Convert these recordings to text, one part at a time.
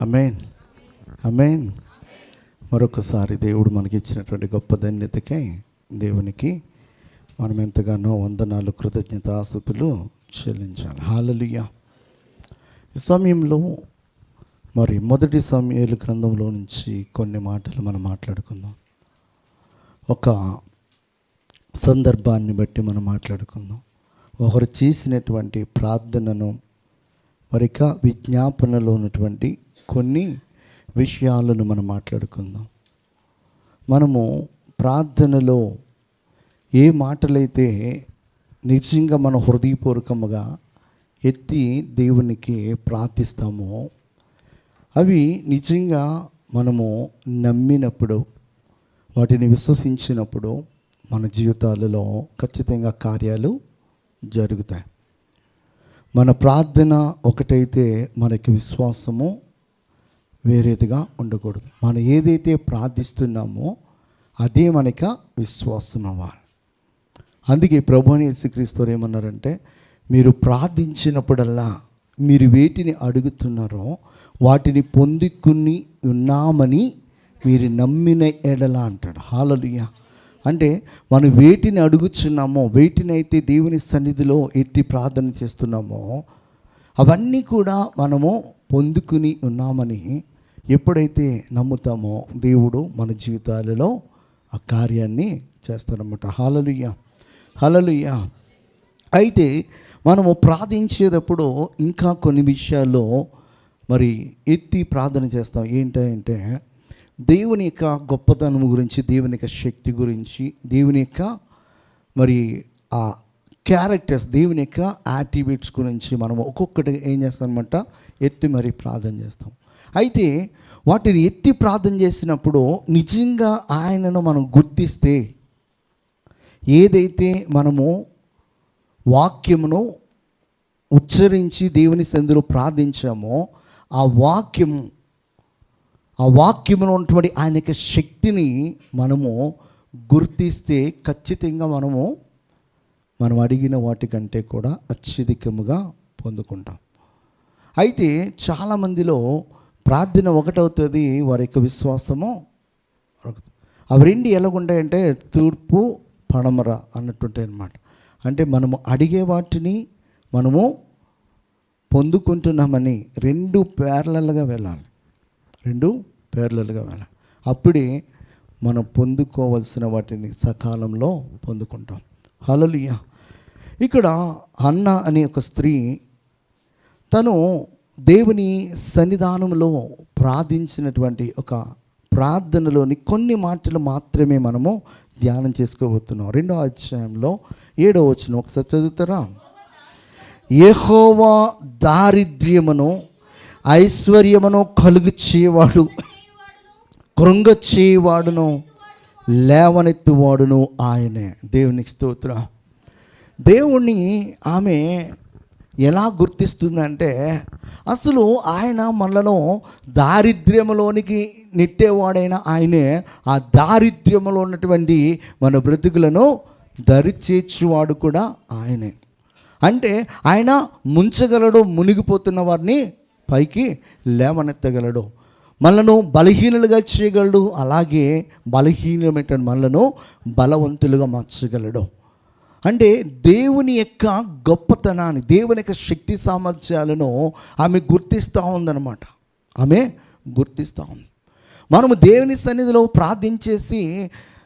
ఆమేన్, ఆమేన్. మరొకసారి దేవుడు మనకి ఇచ్చినటువంటి గొప్ప ధన్యతకై దేవునికి మనం ఎంతగానో వందనాలు, కృతజ్ఞతాస్తుతులు చెల్లించాలి. హల్లెలూయా. ఈ సమయంలో మరి మొదటి సమూయేలు గ్రంథంలో నుంచి కొన్ని మాటలు మనం మాట్లాడుకుందాం. ఒక సందర్భాన్ని బట్టి మనం మాట్లాడుకుందాం. ఒకరు చేసినటువంటి ప్రార్థనను మరిక విజ్ఞాపనలో ఉన్నటువంటి కొన్ని విషయాలను మనం మాట్లాడుకుందాం. మనము ప్రార్థనలో ఏ మాటలైతే నిజంగా మన హృదయపూర్వకముగా ఎత్తి దేవునికి ప్రార్థిస్తామో అవి నిజంగా మనము నమ్మినప్పుడు, వాటిని విశ్వసించినప్పుడు మన జీవితాలలో ఖచ్చితంగా కార్యాలు జరుగుతాయి. మన ప్రార్థన ఒకటైతే మనకి విశ్వాసము వేరేదిగా ఉండకూడదు. మనం ఏదైతే ప్రార్థిస్తున్నామో అదే మనకి విశ్వాసం అవ్వాలి. అందుకే ప్రభువుని యేసుక్రీస్తు ఏమన్నారంటే, మీరు ప్రార్థించినప్పుడల్లా మీరు వేటిని అడుగుతున్నారో వాటిని పొందుకుని ఉన్నామని మీరు నమ్మిన ఎడల అంటాడు. హల్లెలూయా. అంటే మనం వేటిని అడుగుచున్నామో, వేటినైతే దేవుని సన్నిధిలో ఎత్తి ప్రార్థన చేస్తున్నామో అవన్నీ కూడా మనము పొందుకుని ఉన్నామని ఎప్పుడైతే నమ్ముతామో దేవుడు మన జీవితాలలో ఆ కార్యాన్ని చేస్తాడన్నమాట. హల్లెలూయా, హల్లెలూయా. అయితే మనము ప్రార్థించేటప్పుడు ఇంకా కొన్ని విషయాల్లో మరి ఎత్తి ప్రార్థన చేస్తాం. ఏంటంటే దేవుని యొక్క గొప్పతనం గురించి, దేవుని యొక్క శక్తి గురించి, దేవుని యొక్క మరి ఆ క్యారెక్టర్స్, దేవుని యొక్క యాట్రిబ్యూట్స్ గురించి మనం ఒక్కొక్కటి ఏం చేస్తామన్నమాట, ఎత్తి మరి ప్రార్థన చేస్తాం. అయితే వాటిని ఎత్తి ప్రార్థన చేసినప్పుడు నిజంగా ఆయనను మనం గుర్తిస్తే, ఏదైతే మనము వాక్యమును ఉచ్చరించి దేవుని సన్నిధిలో ప్రార్థించామో ఆ వాక్యములో ఉన్నటువంటి ఆయన యొక్క శక్తిని మనము గుర్తిస్తే ఖచ్చితంగా మనం అడిగిన వాటికంటే కూడా అత్యధికముగా పొందుకుంటాం. అయితే చాలామందిలో ప్రార్థన ఒకటవుతుంది, వారి యొక్క విశ్వాసము అవి రెండు ఎలాగుంటాయంటే తూర్పు పడమర అన్నట్టుంటాయి అన్నమాట. అంటే మనము అడిగే వాటిని మనము పొందుకుంటున్నామని రెండు ప్యారలల్గా వెళ్ళాలి. అప్పుడే మనం పొందుకోవలసిన వాటిని సకాలంలో పొందుకుంటాం. హల్లెలూయా. ఇక్కడ హన్న అనే ఒక స్త్రీ తను దేవుని సన్నిధానంలో ప్రార్థించినటువంటి ఒక ప్రార్థనలోని కొన్ని మాటలు మాత్రమే మనము ధ్యానం చేసుకోబోతున్నాం. 2వ అధ్యాయంలో 7వ వచనం ఒకసారి చదువుతారా? యెహోవా దారిద్ర్యమును ఐశ్వర్యమును కలుగు చేయవాడు, కృంగ చేయవాడును లేవనెత్తువాడును ఆయనే. దేవునికి స్తోత్రం. దేవుణ్ణి ఆమె ఎలా గుర్తిస్తుందంటే, అసలు ఆయన మనలను దారిద్ర్యములోనికి నెట్టేవాడైన ఆయనే ఆ దారిద్ర్యములో ఉన్నటువంటి మన బ్రతుకులను దరిచేర్చువాడు కూడా ఆయనే. అంటే ఆయన ముంచగలడు, మునిగిపోతున్న వారిని పైకి లేవనెత్తగలడు, మనలను బలహీనులుగా చేయగలడు, అలాగే బలహీనమైన మనలను బలవంతులుగా మార్చగలడు. అంటే దేవుని యొక్క గొప్పతనాన్ని, దేవుని యొక్క శక్తి సామర్థ్యాలను ఆమె గుర్తిస్తూ ఉందన్నమాట. ఆమె గుర్తిస్తూ ఉంది. మనము దేవుని సన్నిధిలో ప్రార్థించేసి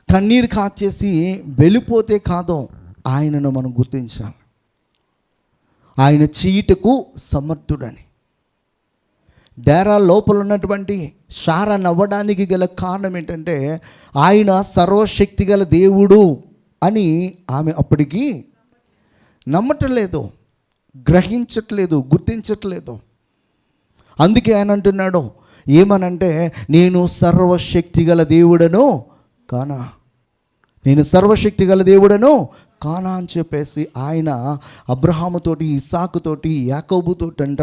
కన్నీరు కాచేసి వెళ్ళిపోతే కాదు, ఆయనను మనం గుర్తించాలి. ఆయన చీటకు సమర్థుడని. డేరా లోపల ఉన్నటువంటి శారా నవ్వడానికి గల కారణం ఏంటంటే, ఆయన సర్వశక్తి గల దేవుడు అని ఆమె అప్పటికి నమ్మట్లేదు, గ్రహించట్లేదు, గుర్తించట్లేదు. అందుకే ఆయన అంటున్నాడు ఏమనంటే, నేను సర్వశక్తి గల దేవుడను కానా, నేను సర్వశక్తి గల దేవుడను కానా అని చెప్పేసి ఆయన అబ్రహాముతోటి, ఇస్సాకుతోటి, యాకోబుతోటి అంట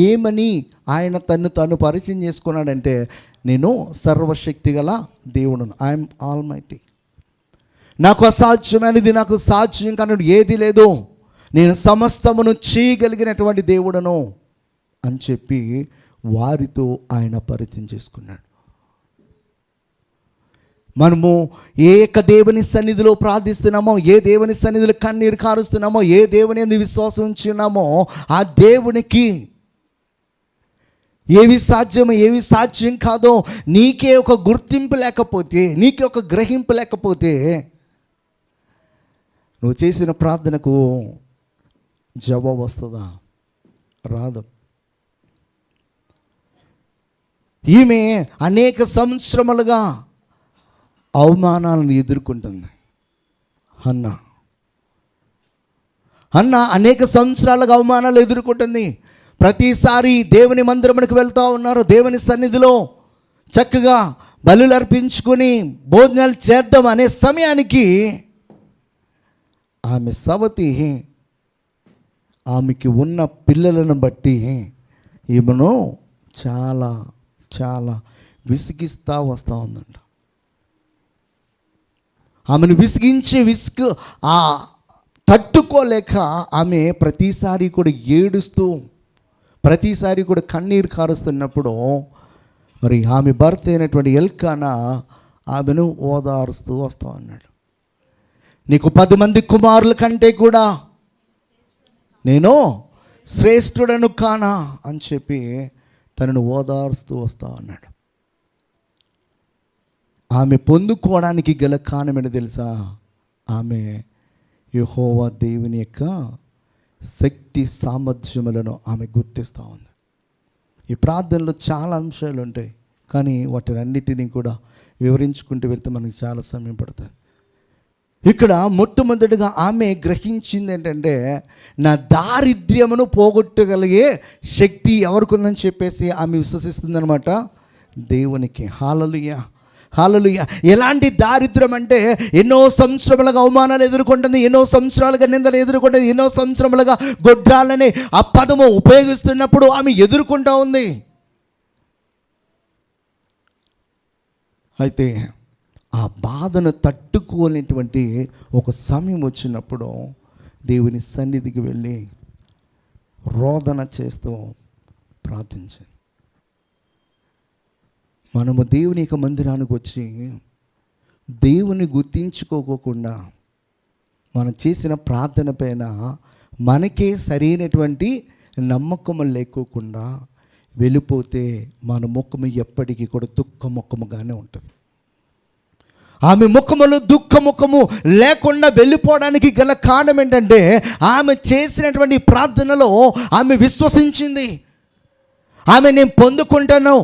ఏమని ఆయన తను పరిచయం చేసుకున్నాడంటే, నేను సర్వశక్తి గల దేవుడను, ఐఎమ్ ఆల్మైటీ, నాకు అసాధ్యమైనది నాకు సాధ్యం కానుడు ఏది లేదు, నేను సమస్తమును చేయగలిగినటువంటి దేవుడను అని చెప్పి వారితో ఆయన పరిచయం చేసుకున్నాడు. మనము ఏ యొక్క దేవుని సన్నిధిలో ప్రార్థిస్తున్నామో, ఏ దేవుని సన్నిధిలో కన్నీరు కారుస్తున్నామో, ఏ దేవుని యందు విశ్వాసం ఉంచున్నామో ఆ దేవునికి ఏవి సాధ్యమో ఏవి సాధ్యం కాదో నీకే ఒక గుర్తింపు లేకపోతే, నీకే ఒక గ్రహింపు లేకపోతే నువ్వు చేసిన ప్రార్థనకు జవాబు వస్తుందా? రాదు. ఈమె అనేక సంవత్సరములుగా అవమానాలను ఎదుర్కొంటుంది. హన్నా అనేక సంవత్సరాలుగా అవమానాలు ఎదుర్కొంటుంది. ప్రతిసారి దేవుని మందిరమునికి వెళ్తూ ఉన్నారు. దేవుని సన్నిధిలో చక్కగా బలులు అర్పించుకొని భోజనాలు చేద్దాం అనే సమయానికి ఆమె సవతి ఆమెకి ఉన్న పిల్లలను బట్టి ఈమెను చాలా చాలా విసిగిస్తూ వస్తూ ఉందంట. ఆమెను విసిగు తట్టుకోలేక ఆమె ప్రతిసారి కూడా ఏడుస్తూ, ప్రతిసారి కూడా కన్నీరు కారుస్తున్నప్పుడు మరి ఆమె భర్త అయినటువంటి ఎల్కానా ఆమెను ఓదారుస్తూ వస్తూ ఉన్నాడు. నీకు 10 మంది కుమారుల కంటే కూడా నేను శ్రేష్ఠుడను కానా అని చెప్పి తనను ఓదారుస్తూ వస్తూ ఉన్నాడు. ఆమె పొందుకోవడానికి గల కారణం ఏంటో తెలుసా? ఆమె యెహోవా దేవుని యొక్క శక్తి సామర్థ్యములను ఆమె గుర్తిస్తూ ఉంది. ఈ ప్రార్థనలో చాలా అంశాలు ఉంటాయి, కానీ వాటినన్నిటినీ కూడా వివరించుకుంటూ వెళ్తే మనకి చాలా సమయం పడుతుంది. ఇక్కడ మొట్టమొదటిగా ఆమె గ్రహించింది ఏంటంటే, నా దారిద్ర్యమును పోగొట్టగలిగే శక్తి ఎవరికి ఉందని చెప్పేసి ఆమె విశ్వసిస్తుందనమాట, దేవునికి. హల్లెలూయా, హల్లెలూయా. ఎలాంటి దారిద్ర్యం అంటే, ఎన్నో సంవత్సరములుగా అవమానాలు ఎదుర్కొంటుంది, ఎన్నో సంవత్సరాలుగా నిందలు ఎదుర్కొంటుంది, ఎన్నో సంవత్సరములుగా గొడ్రాలని ఆ పదము ఉపయోగిస్తున్నప్పుడు ఆమె ఎదుర్కొంటూ ఉంది. అయితే ఆ బాధను తట్టుకోలేనటువంటి ఒక సమయం వచ్చినప్పుడు దేవుని సన్నిధికి వెళ్ళి రోదన చేస్తూ ప్రార్థించాను. మనము దేవుని యొక్క మందిరానికి వచ్చి దేవుని గుర్తించుకోకుండా మనం చేసిన ప్రార్థన పైన మనకే సరైనటువంటి నమ్మకం లేకోకుండా వెళ్ళిపోతే మన ముఖము ఎప్పటికీ కూడా దుఃఖముఖముగానే ఉంటుంది. ఆమె ముఖములో దుఃఖముఖము లేకుండా వెళ్ళిపోవడానికి గల కారణం ఏంటంటే, ఆమె చేసినటువంటి ప్రార్థనలో ఆమె విశ్వసించింది. ఆమె నేను పొందుకుంటాను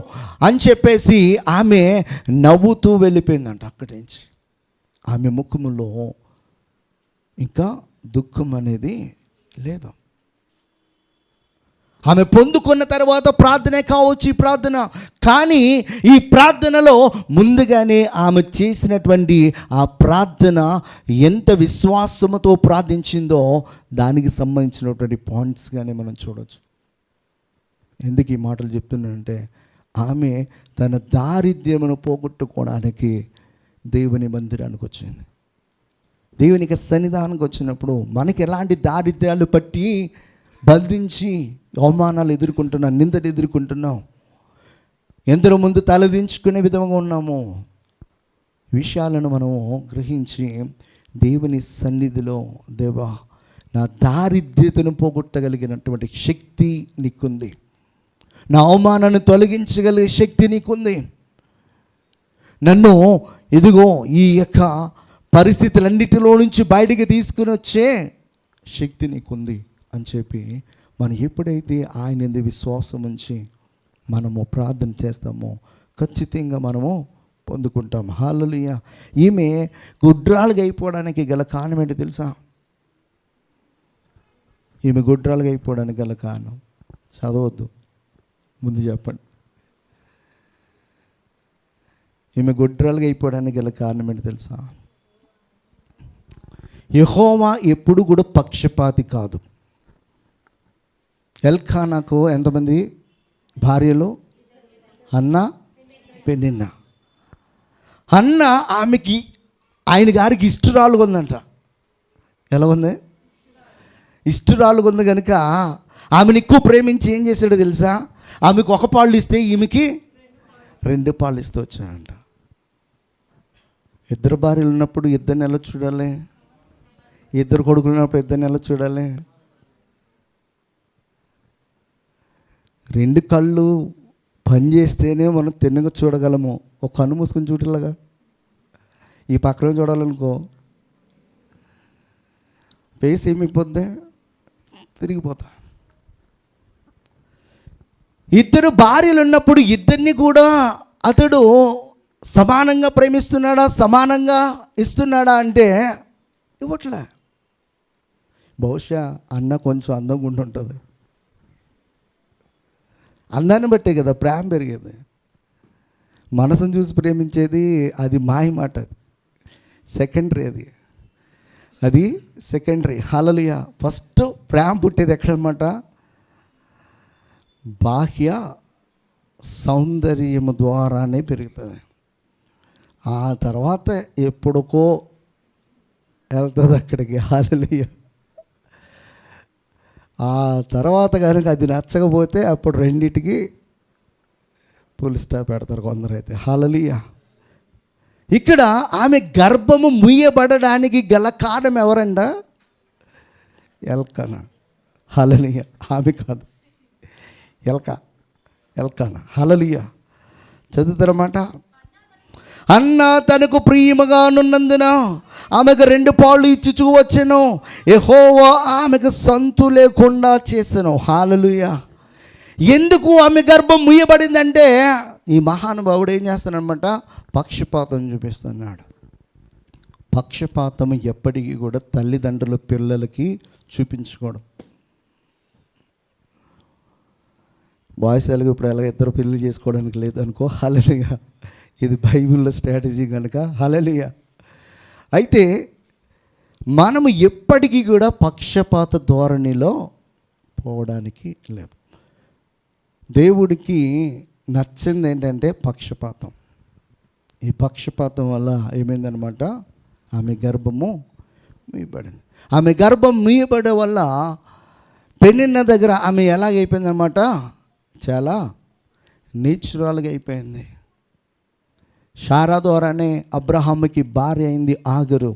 అని చెప్పేసి ఆమె నవ్వుతూ వెళ్ళిపోయిందంట అక్కడి నుంచి. ఆమె ముఖములో ఇంకా దుఃఖం అనేది లేదు. ఆమె పొందుకున్న తర్వాత ప్రార్థనే కావచ్చు ఈ ప్రార్థన, కానీ ఈ ప్రార్థనలో ముందుగానే ఆమె చేసినటువంటి ఆ ప్రార్థన ఎంత విశ్వాసముతో ప్రార్థించిందో దానికి సంబంధించినటువంటి పాయింట్స్గానే మనం చూడవచ్చు. ఎందుకు ఈ మాటలు చెప్తున్నానంటే, ఆమె తన దారిద్ర్యమును పోగొట్టుకోవడానికి దేవుని మందిరానికి వచ్చింది. దేవునికి సన్నిధానానికి వచ్చినప్పుడు మనకి ఎలాంటి దారిద్ర్యాలు పట్టి బంధించి అవమానాలు ఎదుర్కొంటున్నాం, నిందలు ఎదుర్కొంటున్నాం, ఎందరో ముందు తలదించుకునే విధంగా ఉన్నాము, విషయాలను మనము గ్రహించి దేవుని సన్నిధిలో, దేవా నా దారిద్ర్యతను పోగొట్టగలిగినటువంటి శక్తి నీకుంది, నా అవమానాన్ని తొలగించగలిగే శక్తి నీకుంది, నన్ను ఇదిగో ఈ యొక్క పరిస్థితులన్నిటిలో నుంచి బయటికి తీసుకుని వచ్చే శక్తి నీకుంది అని చెప్పి మనం ఎప్పుడైతే ఆయన యందు విశ్వాసం ఉంచి మనము ప్రార్థన చేస్తామో ఖచ్చితంగా మనము పొందుకుంటాం. హల్లెలూయా. ఈమె గుడ్రాలుగా అయిపోవడానికి గల కారణం ఏంటో తెలుసా? ఈమె గుడ్రాలుగా అయిపోవడానికి గల కారణం, చదవద్దు ముందు చెప్పండి. ఈమె గుడ్రాలుగా అయిపోవడానికి గల కారణం ఏంటో తెలుసా? యెహోవా ఎప్పుడు కూడా పక్షపాతి కాదు. ఎల్కానాకు ఎంతమంది భార్యలు? Hannah, Peninnah. హన్నా ఆమెకి ఆయన గారికి ఇష్టరాలుగా ఉందంట. ఎలా ఉంది? ఇష్టరాలుగా ఉంది కనుక ఆమెను ఎక్కువ ప్రేమించి ఏం చేశాడో తెలుసా? ఆమెకు ఒక పాళ్ళు ఇస్తే ఈమెకి 2 పాళ్ళు ఇస్తూ వచ్చారంట. ఇద్దరు భార్యలు ఉన్నప్పుడు ఇద్దరిని ఎలా చూడాలి? ఇద్దరు కొడుకులు ఉన్నప్పుడు ఇద్దరిని ఎలా చూడాలి? 2 కళ్ళు పని చేస్తేనే మనం తిన్నగా చూడగలము. ఒక కన్ను మూసుకొని చూడలాగా ఈ పక్కన చూడాలనుకో, ఫేస్ ఏమైపోద్ది? తిరిగిపోతా. ఇద్దరు భార్యలు ఉన్నప్పుడు ఇద్దరిని కూడా అతడు సమానంగా ప్రేమిస్తున్నాడా, సమానంగా ఇస్తున్నాడా అంటే ఇవ్వట్లే. బహుశా అన్న కొంచెం అందంగా ఉంటుంటుంది. అందాన్ని బట్టే కదా ప్రేమ పెరిగేది. మనసును చూసి ప్రేమించేది అది మాయ మాట, అది సెకండరీ, అది సెకండరీ. హల్లెలూయా. ఫస్ట్ ప్రేమ పుట్టేది ఎక్కడనమాట? బాహ్య సౌందర్యము ద్వారానే పెరుగుతుంది. ఆ తర్వాత ఎప్పుడుకో వెళ్తుంది అక్కడికి. హల్లెలూయా. ఆ తర్వాత కనుక అది నచ్చకపోతే అప్పుడు రెండిటికి ఫుల్ స్టాప్ పెడతారు కొందరైతే. హల్లెలూయా. ఇక్కడ ఆమె గర్భము ముయ్యబడడానికి గల కారణం ఎవరంట? ఎల్కానా. హల్లెలూయా. ఆమె కాదు, ఎల్కానా. హల్లెలూయా. చదువుతారన్నమాట. అన్న తనకు ప్రియముగానున్నందున ఆమెకు 2 పాళ్ళు ఇచ్చుచూ వచ్చెను. యెహోవా ఆమెకు సంతు లేకుండా చేసెను. హల్లెలూయా. ఎందుకు ఆమె గర్భం ముయ్యబడిందంటే ఈ మహానుభావుడు ఏం చేస్తానమాట? పక్షపాతం చూపిస్తున్నాడు. పక్షపాతం ఎప్పటికీ కూడా తల్లిదండ్రులు పిల్లలకి చూపించుకోవడం. బాయ్స్ ఎలాగో ఇప్పుడు ఎలాగ ఇద్దరు పెళ్లి చేసుకోవడానికి లేదనుకో. హల్లెలూయా. ఇది బైబిల్లో స్ట్రాటజీ కనుక. హల్లెలూయా. అయితే మనము ఎప్పటికీ కూడా పక్షపాత ధోరణిలో పోవడానికి లేదు. దేవుడికి నచ్చింది ఏంటంటే పక్షపాతం. ఈ పక్షపాతం వల్ల ఏమైందనమాట? ఆమె గర్భము ముయ్యబడింది. ఆమె గర్భం ముయ్యబడే వల్ల పెనిన్న దగ్గర ఆమె ఎలాగైపోయిందనమాట? చాలా నేచురల్గా అయిపోయింది. శారా ద్వారానే అబ్రహాముకి భార్య అయింది ఆగరు.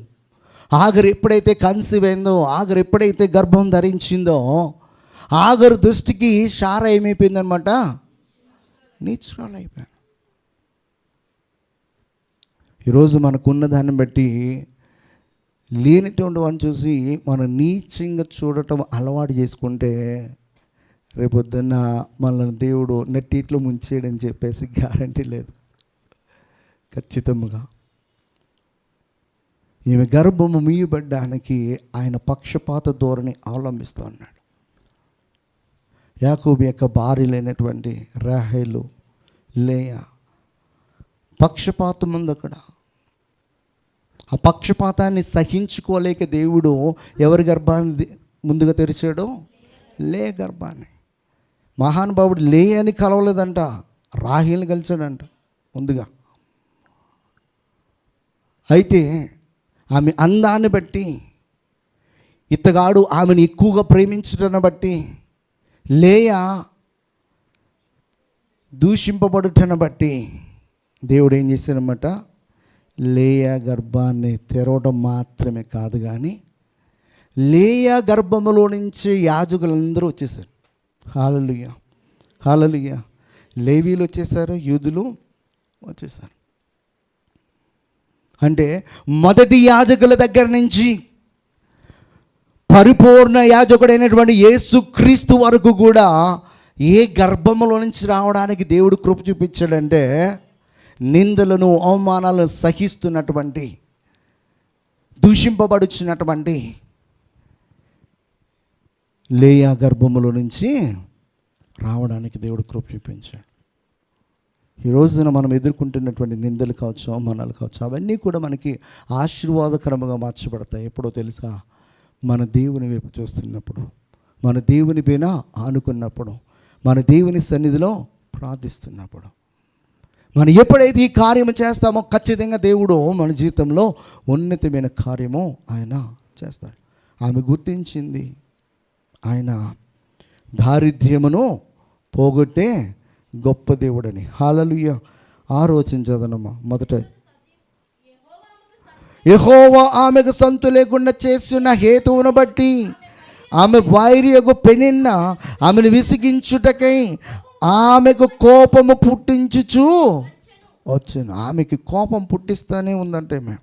ఆగరు ఎప్పుడైతే కన్సీవ్ అయిందో, ఆగరు ఎప్పుడైతే గర్భం ధరించిందో, ఆగరు దృష్టికి శారా ఏమైపోయిందనమాట? నేచురల్ అయిపోయింది. ఈరోజు మనకున్న దాన్ని బట్టి లేనిటువంటి వాడిని చూసి మనం నీచంగా చూడటం అలవాటు చేసుకుంటే రేపొద్దున్న మనల్ని దేవుడు నెట్టిట్లో ముంచేయడని చెప్పేసి గ్యారంటీ లేదు. ఖచ్చితంగా ఈమె గర్భము ముయ్యబడ్డానికి ఆయన పక్షపాత ధోరణి అవలంబిస్తూ ఉన్నాడు. యాకోబు యొక్క భార్యలైనటువంటి రాహేలు, లేయా పక్షపాతం ఉంది అక్కడ. ఆ పక్షపాతాన్ని సహించుకోలేక దేవుడు ఎవరి గర్భాన్ని ముందుగా తెరిచాడో? లే గర్భాన్ని. మహానుభావుడు లే అని కలవలేదంట, రాహేల్ని కలిసాడంట ముందుగా. అయితే ఆమె అందాన్ని బట్టి, ఇతగాడు ఆమెను ఎక్కువగా ప్రేమించడాన్ని బట్టి, లేయా దూషింపబడుటను బట్టి దేవుడు ఏం చేశాడనమాట? లేయా గర్భాన్ని తెరవడం మాత్రమే కాదు కానీ లేయా గర్భములో నుంచి యాజకులందరూ వచ్చేసారు. హల్లెలూయా. హల్లెలూయా. లేవీలు వచ్చేసారు, యూదులు వచ్చేసారు. అంటే మొదటి యాజకుల దగ్గర నుంచి పరిపూర్ణ యాజకుడైనటువంటి యేసుక్రీస్తు వరకు కూడా ఏ గర్భములో నుంచి రావడానికి దేవుడు కృప చూపించాడంటే నిందలను అవమానాలను సహిస్తున్నటువంటి, దూషింపబడుచున్నటువంటి లేయా గర్భములో నుంచి రావడానికి దేవుడు కృప చూపించాడు. ఈ రోజున మనం ఎదుర్కొంటున్నటువంటి నిందలు కావచ్చు, అవమానాలు కావచ్చు, అవన్నీ కూడా మనకి ఆశీర్వాదకరముగా మార్చబడతాయి. ఎప్పుడో తెలుసా? మన దేవుని వైపు చూస్తున్నప్పుడు, మన దేవుని పైన ఆనుకున్నప్పుడు, మన దేవుని సన్నిధిలో ప్రార్థిస్తున్నప్పుడు. మనం ఎప్పుడైతే ఈ కార్యము చేస్తామో ఖచ్చితంగా దేవుడు మన జీవితంలో ఉన్నతమైన కార్యము ఆయన చేస్తాడు. ఆమె గుర్తించింది, ఆయన దారిద్ర్యమును పోగొట్టే గొప్ప దేవుడని. హల్లెలూయా. 6వ వచనం చదవనమ్మా. మొదట, యెహోవా ఆమెకు సంతు లేకుండా చేస్తున్న హేతువును బట్టి ఆమె వైరియగు పెనిన్న ఆమెను విసిగించుటకై ఆమెకు కోపము పుట్టించుచు వచ్చాను. ఆమెకి కోపం పుట్టిస్తూనే ఉందంటే మేము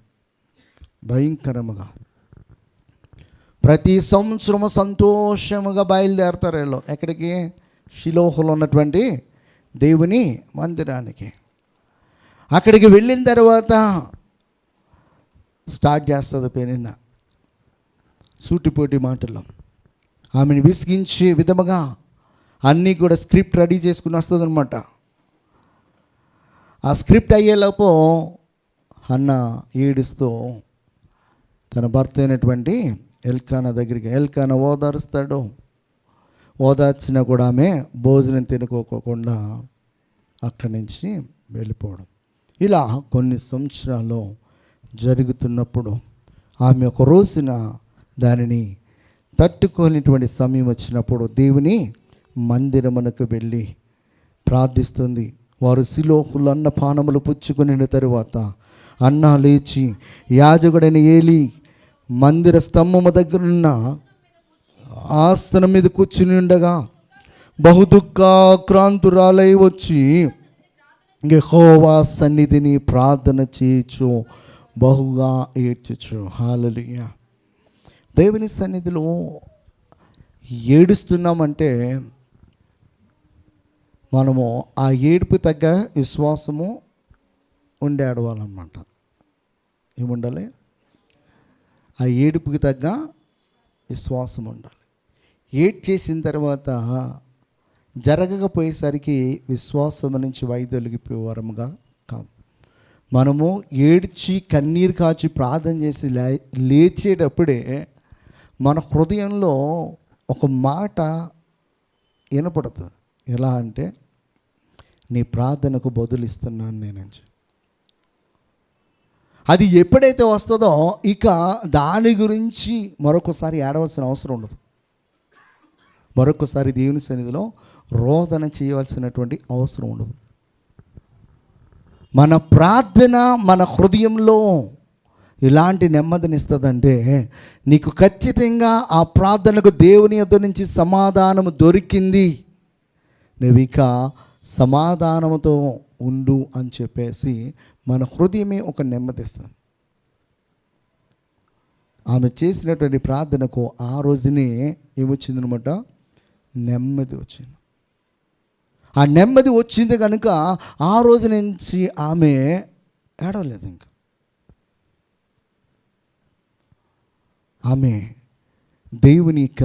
భయంకరముగా. ప్రతి సంవత్సరము సంతోషముగా బయలుదేరతారు వీళ్ళు. ఎక్కడికి? షిలోహులో ఉన్నటువంటి దేవుని మందిరానికి. అక్కడికి వెళ్ళిన తర్వాత స్టార్ట్ చేస్తుంది పెనిన్న సూటిపోటి మాటల్లో ఆమెను విసిగించే విధముగా అన్నీ కూడా స్క్రిప్ట్ రెడీ చేసుకుని వస్తుంది అనమాట. ఆ స్క్రిప్ట్ అయ్యేలోపు అన్న ఏడుస్తూ తన భర్త అయినటువంటి ఎల్కానా దగ్గరికి, ఎల్కానా ఓదారుస్తాడు. ఓదార్చినా కూడా ఆమె భోజనం తినుకోకుండా అక్కడి నుంచి వెళ్ళిపోవడం. ఇలా కొన్ని సంవత్సరాలు జరుగుతున్నప్పుడు ఆమె ఒక రోజున దానిని తట్టుకోలేనటువంటి సమయం వచ్చినప్పుడు దేవుని మందిరమునకు వెళ్ళి ప్రార్థిస్తుంది. వారు షిలోహులో అన్న పానములు పుచ్చుకుని తరువాత అన్న లేచి యాజకుడైన ఏలి మందిర స్తంభము దగ్గరున్న ఆసనం మీద కూర్చుని ఉండగా బహుదుఃఖాక్రాంతురాలై వచ్చి యెహోవా సన్నిధిని ప్రార్థన చేయొచ్చు, బహుగా ఏడ్చచ్చు. హల్లెలూయా. దేవుని సన్నిధిలో ఏడుస్తున్నామంటే మనము ఆ ఏడుపు తగ్గ విశ్వాసము ఉండి ఆడవాలన్నమాట. ఏముండాలి? ఆ ఏడుపుకి తగ్గ విశ్వాసం ఉండాలి. ఏడ్ చేసిన తర్వాత జరగకపోయేసరికి విశ్వాసం నుంచి వైదొలిగిపోయేవారముగా కాదు. మనము ఏడ్చి కన్నీరు కాచి ప్రార్థన చేసి లేచేటప్పుడే మన హృదయంలో ఒక మాట వినపడుతుంది. ఎలా అంటే, నీ ప్రార్థనకు బదులిస్తున్నాను నేనని. అది ఎప్పుడైతే వస్తుందో ఇక దాని గురించి మరొకసారి ఏడవలసిన అవసరం ఉండదు. మరొకసారి దేవుని సన్నిధిలో రోదన చేయవలసినటువంటి అవసరం ఉండదు. మన ప్రార్థన మన హృదయంలో ఎలాంటి నెమ్మదినిస్తుందంటే, నీకు ఖచ్చితంగా ఆ ప్రార్థనకు దేవుని యొద్ద నుంచి సమాధానం దొరికింది, నువ్వు ఇక సమాధానంతో ఉండు అని చెప్పేసి మన హృదయమే ఒక నెమ్మదిస్తుంది. ఆమె చేసినటువంటి ప్రార్థనకు ఆ రోజునే ఏమొచ్చిందనమాట? నెమ్మది వచ్చింది. ఆ నెమ్మది వచ్చింది కనుక ఆ రోజు నుంచి ఆమె ఏడవలేదు. ఇంకా ఆమె దేవుని యొక్క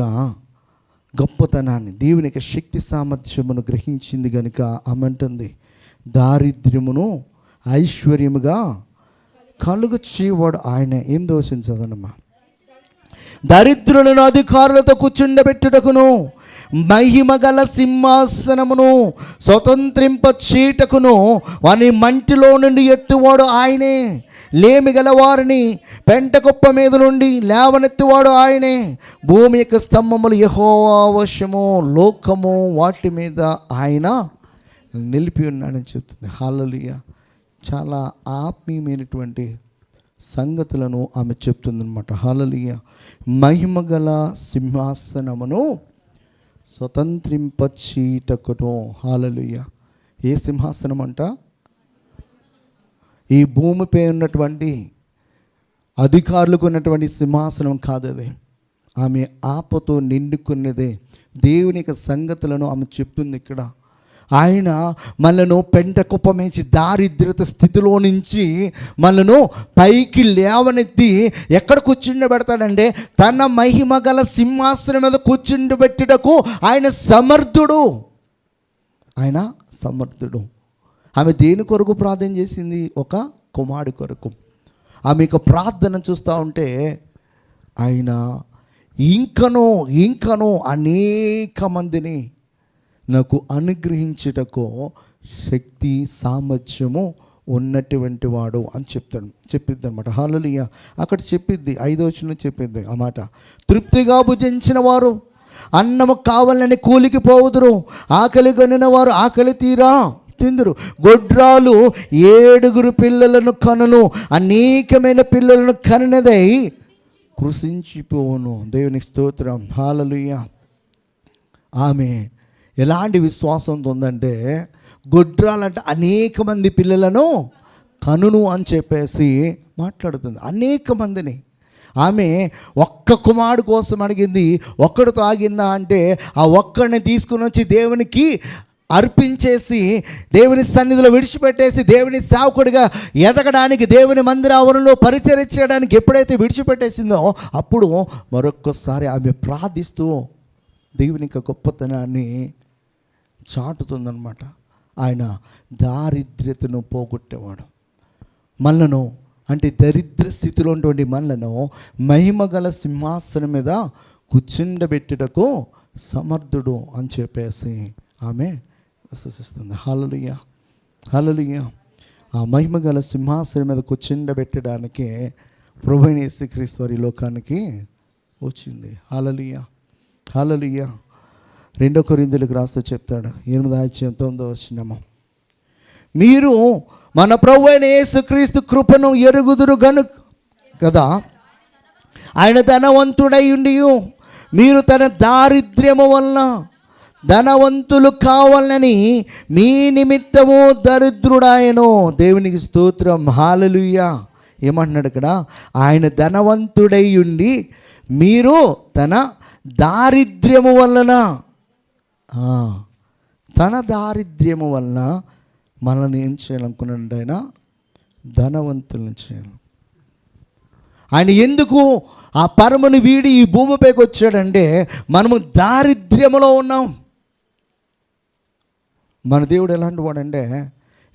గొప్పతనాన్ని, దేవుని యొక్క శక్తి సామర్థ్యమును గ్రహించింది కనుక ఆమె అంటుంది, దారిద్ర్యమును ఐశ్వర్యముగా కలుగు చేయవాడు ఆయన. ఏం దోషించదనమ్మా? దరిద్రులను అధికారులతో కూర్చుండబెట్టుటకును మహిమ గల సింహాసనమును స్వతంత్రింప చీటకును వాని మంటిలో నుండి ఎత్తువాడు ఆయనే. లేమి గల వారిని పెంట కుప్ప మీద నుండి లేవనెత్తువాడు ఆయనే. భూమి యొక్క స్తంభములు యెహోవా వశము, లోకము వాటి మీద ఆయన నిలిపి ఉన్నాడని చెప్తుంది. హల్లెలూయా. చాలా ఆత్మీయమైనటువంటి సంగతులను ఆమె చెప్తుందన్నమాట. హల్లెలూయా. మహిమ గల సింహాసనమును స్వతంత్రింపచీటకును. హల్లెలూయా. ఏ సింహాసనం అంట? ఈ భూమిపై ఉన్నటువంటి అధికారులకు ఉన్నటువంటి సింహాసనం కాదు అది. ఆమె ఆపతో నిండుకున్నదే. దేవుని యొక్క సంగతులను ఆమె చెప్తుంది ఇక్కడ. ఆయన మనను పెంట కుప్పమేసి దారిద్రత స్థితిలో నుంచి మనను పైకి లేవనెత్తి ఎక్కడ కూర్చుండబెడతాడంటే తన మహిమ గల సింహాసనం మీద కూర్చుండబెట్టుటకు ఆయన సమర్థుడు. ఆయన సమర్థుడు. ఆమె దేని కొరకు ప్రార్థన చేసింది? ఒక కుమారుడి కొరకు. ఆమె యొక్క ప్రార్థన చూస్తూ ఉంటే ఆయన ఇంకనూ అనేక మందిని నాకు అనుగ్రహించుటకు శక్తి సామర్థ్యము ఉన్నటువంటి వాడు అని చెప్పిద్ది అనమాట. హల్లెలూయా. అక్కడ చెప్పిద్ది, 5వ వచనంలో చెప్పిద్ది ఆ మాట. తృప్తిగా భుజించిన వారు అన్నము కావాలని కూలికి పోవుదురు, ఆకలి కొనిన వారు ఆకలి తీరా తిందురు. గొడ్రాలు 7 పిల్లలను కనును, అనేకమైన పిల్లలను కనినదై కృషించిపోవును. దేవునికి స్తోత్రం. హల్లెలూయా. ఆమె ఎలాంటి విశ్వాసంతో ఉందంటే, గొడ్రాలంటే అనేక మంది పిల్లలను కనును అని చెప్పేసి మాట్లాడుతుంది. అనేక మందిని. ఆమె ఒక్క కుమారుడు కోసం అడిగింది. ఒక్కడితో ఆగిందా అంటే, ఆ ఒక్కడిని తీసుకుని వచ్చి దేవునికి అర్పించేసి, దేవుని సన్నిధిలో విడిచిపెట్టేసి, దేవుని సేవకుడిగా ఎదగడానికి, దేవుని మందిర ఆవరణలో పరిచర్య చేయడానికి ఎప్పుడైతే విడిచిపెట్టేసిందో, అప్పుడు మరొక్కసారి ఆమె ప్రార్థిస్తూ దేవుని యొక్క గొప్పతనాన్ని చాటుతుందన్నమాట. ఆయన దారిద్ర్యతను పోగొట్టేవాడు. మనలను, అంటే దరిద్ర స్థితిలో ఉన్నటువంటి మనలను మహిమగల సింహాసనం మీద కూర్చుండబెట్టుటకు సమర్థుడు అని చెప్పేసి ఆమె విశ్వసిస్తుంది. హల్లెలూయా, హల్లెలూయా. ఆ మహిమగల సింహాసనం మీద కూర్చుండబెట్టడానికి ప్రభువైన యేసుక్రీస్తు వారి లోకానికి వచ్చింది. హల్లెలూయా, హల్లెలూయా. 2 కొరింథీయులకు రాస్తూ చెప్తాడు, 8:9 మీరు మన ప్రభువైన యేసుక్రీస్తు కృపను ఎరుగుదురు గనుక కదా, ఆయన ధనవంతుడై ఉండి మీరు తన దారిద్ర్యము వలన ధనవంతులు కావాలని మీ నిమిత్తము దరిద్రుడాయను. దేవునికి స్తోత్రం. హల్లెలూయా. ఏమంటున్నాడు ఇక్కడ? ఆయన ధనవంతుడై ఉండి మీరు తన దారిద్ర్యము వలన, తన దారిద్ర్యము వలన మనల్ని ఏం చేయాలనుకున్నాడు? ఆయన ధనవంతులను చేయాలి. ఆయన ఎందుకు ఆ పరమును వీడి ఈ భూమిపైకి వచ్చాడంటే, మనము దారిద్ర్యములో ఉన్నాం. మన దేవుడు ఎలాంటి వాడంటే,